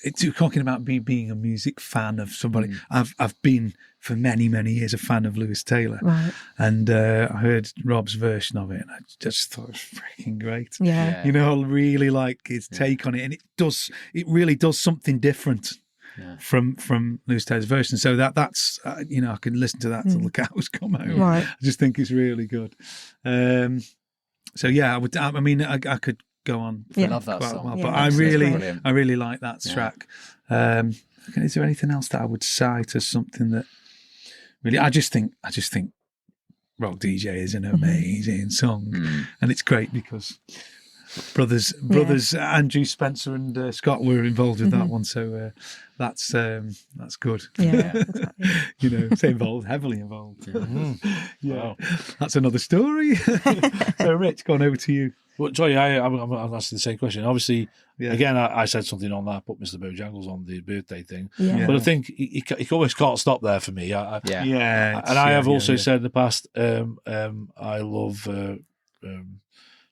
it's talking about me being a music fan of somebody. I've been for many years a fan of Lewis Taylor, Right. and I heard Rob's version of it, and I just thought it was freaking great. Yeah. I really like his take on it, and it really does something different. From Lewis Taylor's version, so that's I can listen to that till the cows come home. Right. I just think it's really good. So yeah, I could go on. For Yeah. Love that quite a song. while, Yeah, but that's brilliant. I really like that track. Is there anything else that I would cite as something that really? I just think Rock DJ is an amazing song, and it's great because brothers Andrew, Spencer, and Scott were involved with that one, so that's good. Yeah. Exactly. Heavily involved. Yeah, that's another story. So, Rich, go on over to you. Well, sorry, I'm asking the same question. Obviously, Yeah. again, I said something on that, put Mr. Bojangles on the birthday thing. Yeah. But I think he almost can't stop there for me. Yeah. And I have also said in the past, I love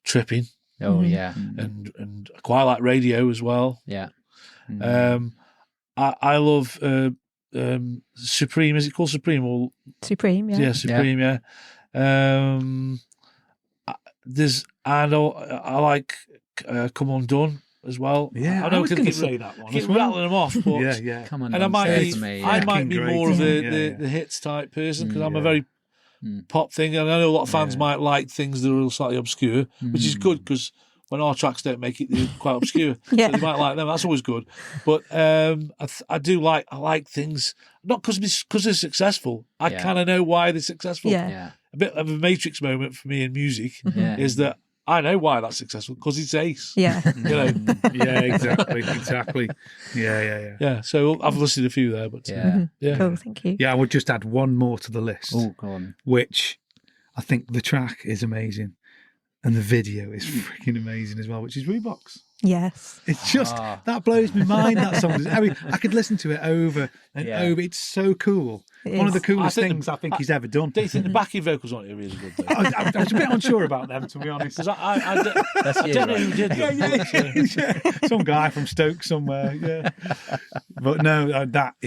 tripping Oh, yeah. and I quite like radio as well. Yeah. I love Supreme. Is it called Supreme? Or Supreme, yeah. yeah, Supreme. Yeah. I like Come Undone as well. Yeah, know I was keep- going to say that one keep as well. rattling them off, but Yeah. Come on. and I might say be, to me, I might be Fucking more of great. the, Yeah. the hits type person because I'm a Yeah. very pop thing, and I know a lot of fans might like things that are slightly obscure, which is good because when our tracks don't make it, they're quite obscure. Yeah. So you might like them. That's always good. But I like things, not because they're successful. I kind of know why they're successful. Yeah. A bit of a Matrix moment for me in music is that I know why that's successful, because it's Ace. Yeah. You know? Yeah, exactly. Yeah. So I've listed a few there, but yeah. Cool, thank you. Yeah, I would just add one more to the list. Oh, go on. Which I think the track is amazing and the video is freaking amazing as well, which is Reeboks. Yes. It's just, that blows my mind, that song. I mean, I could listen to it over and over. It's so cool. It One of is. the coolest things I think he's ever done. Do you think the backing vocals on it are really good, though? I was a bit unsure about them, to be honest. Because I That's don't know who did them. Yeah. Some guy from Stoke somewhere, yeah. But no, that's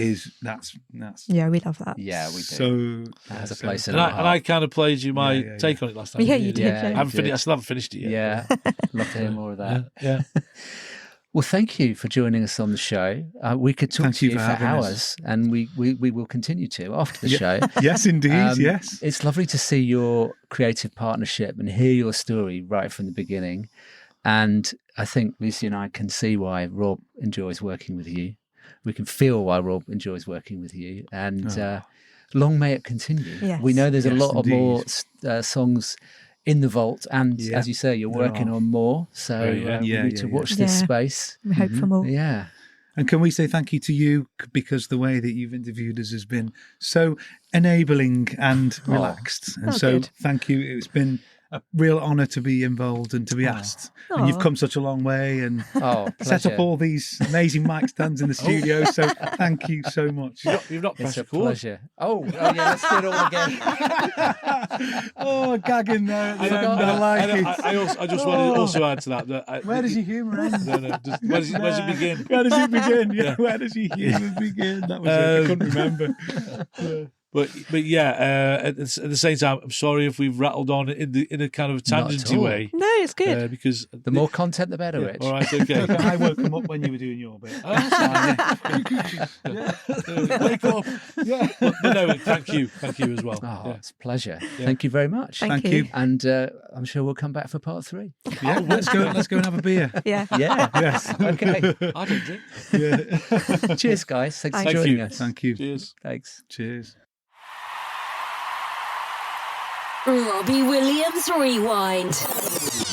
Yeah, we love that. Yeah, we do. so That has a place in And our I heart. kind of played you my Yeah. take on it last time. Yeah, you did. Yeah. I still haven't finished it yet. Yeah, love to hear more of that. Yeah. Well, thank you for joining us on the show. We could talk Thank to you you for for having hours, us. and we will continue to after the show. yes, indeed, Um, yes. It's lovely to see your creative partnership and hear your story right from the beginning. And I think Lucy and I can see why Rob enjoys working with you. We can feel why Rob enjoys working with you. And long may it continue. Yes. We know there's a Yes, lot of indeed. more songs in the vault. And Yeah, as you say, you're there working are. on more. So Yeah, we need to watch this Yeah. space. We hope for more. Yeah. And can we say thank you to you, because the way that you've interviewed us has been so enabling and relaxed. And so good. thank you. It's been a real honour to be involved and to be asked. And you've Aw. come such a long way and Oh, set pleasure. up all these amazing mic stands in the studio. So thank you so much. You've not It's pressed a record. pleasure. Oh, yeah, let's do it all again. Oh, gagging there at the end. forgot I that. like And it. I just wanted to also add to that. Where does your humour end? No, just, where does it begin? Where does it begin? Yeah, where does your humour begin? That was it. I couldn't remember. But yeah, at the same time, I'm sorry if we've rattled on in a kind of Not at tangenty all. way. No, it's good. Because The more content, the better, yeah, Rich. all right, okay. Okay, I woke him up when you were doing your bit. Wake up. Yeah. But no, thank you as well. Oh, Yeah. it's a pleasure. Thank you very much. Thank Thank you. you. And I'm sure we'll come back for part 3. Yeah, let's go and have a beer. Yeah. Yeah. Yes. Okay. I don't drink. Yeah. Cheers, guys. Thanks for Thank joining you. us. Thank you. Cheers. Thanks. Cheers. Robbie Williams Rewind.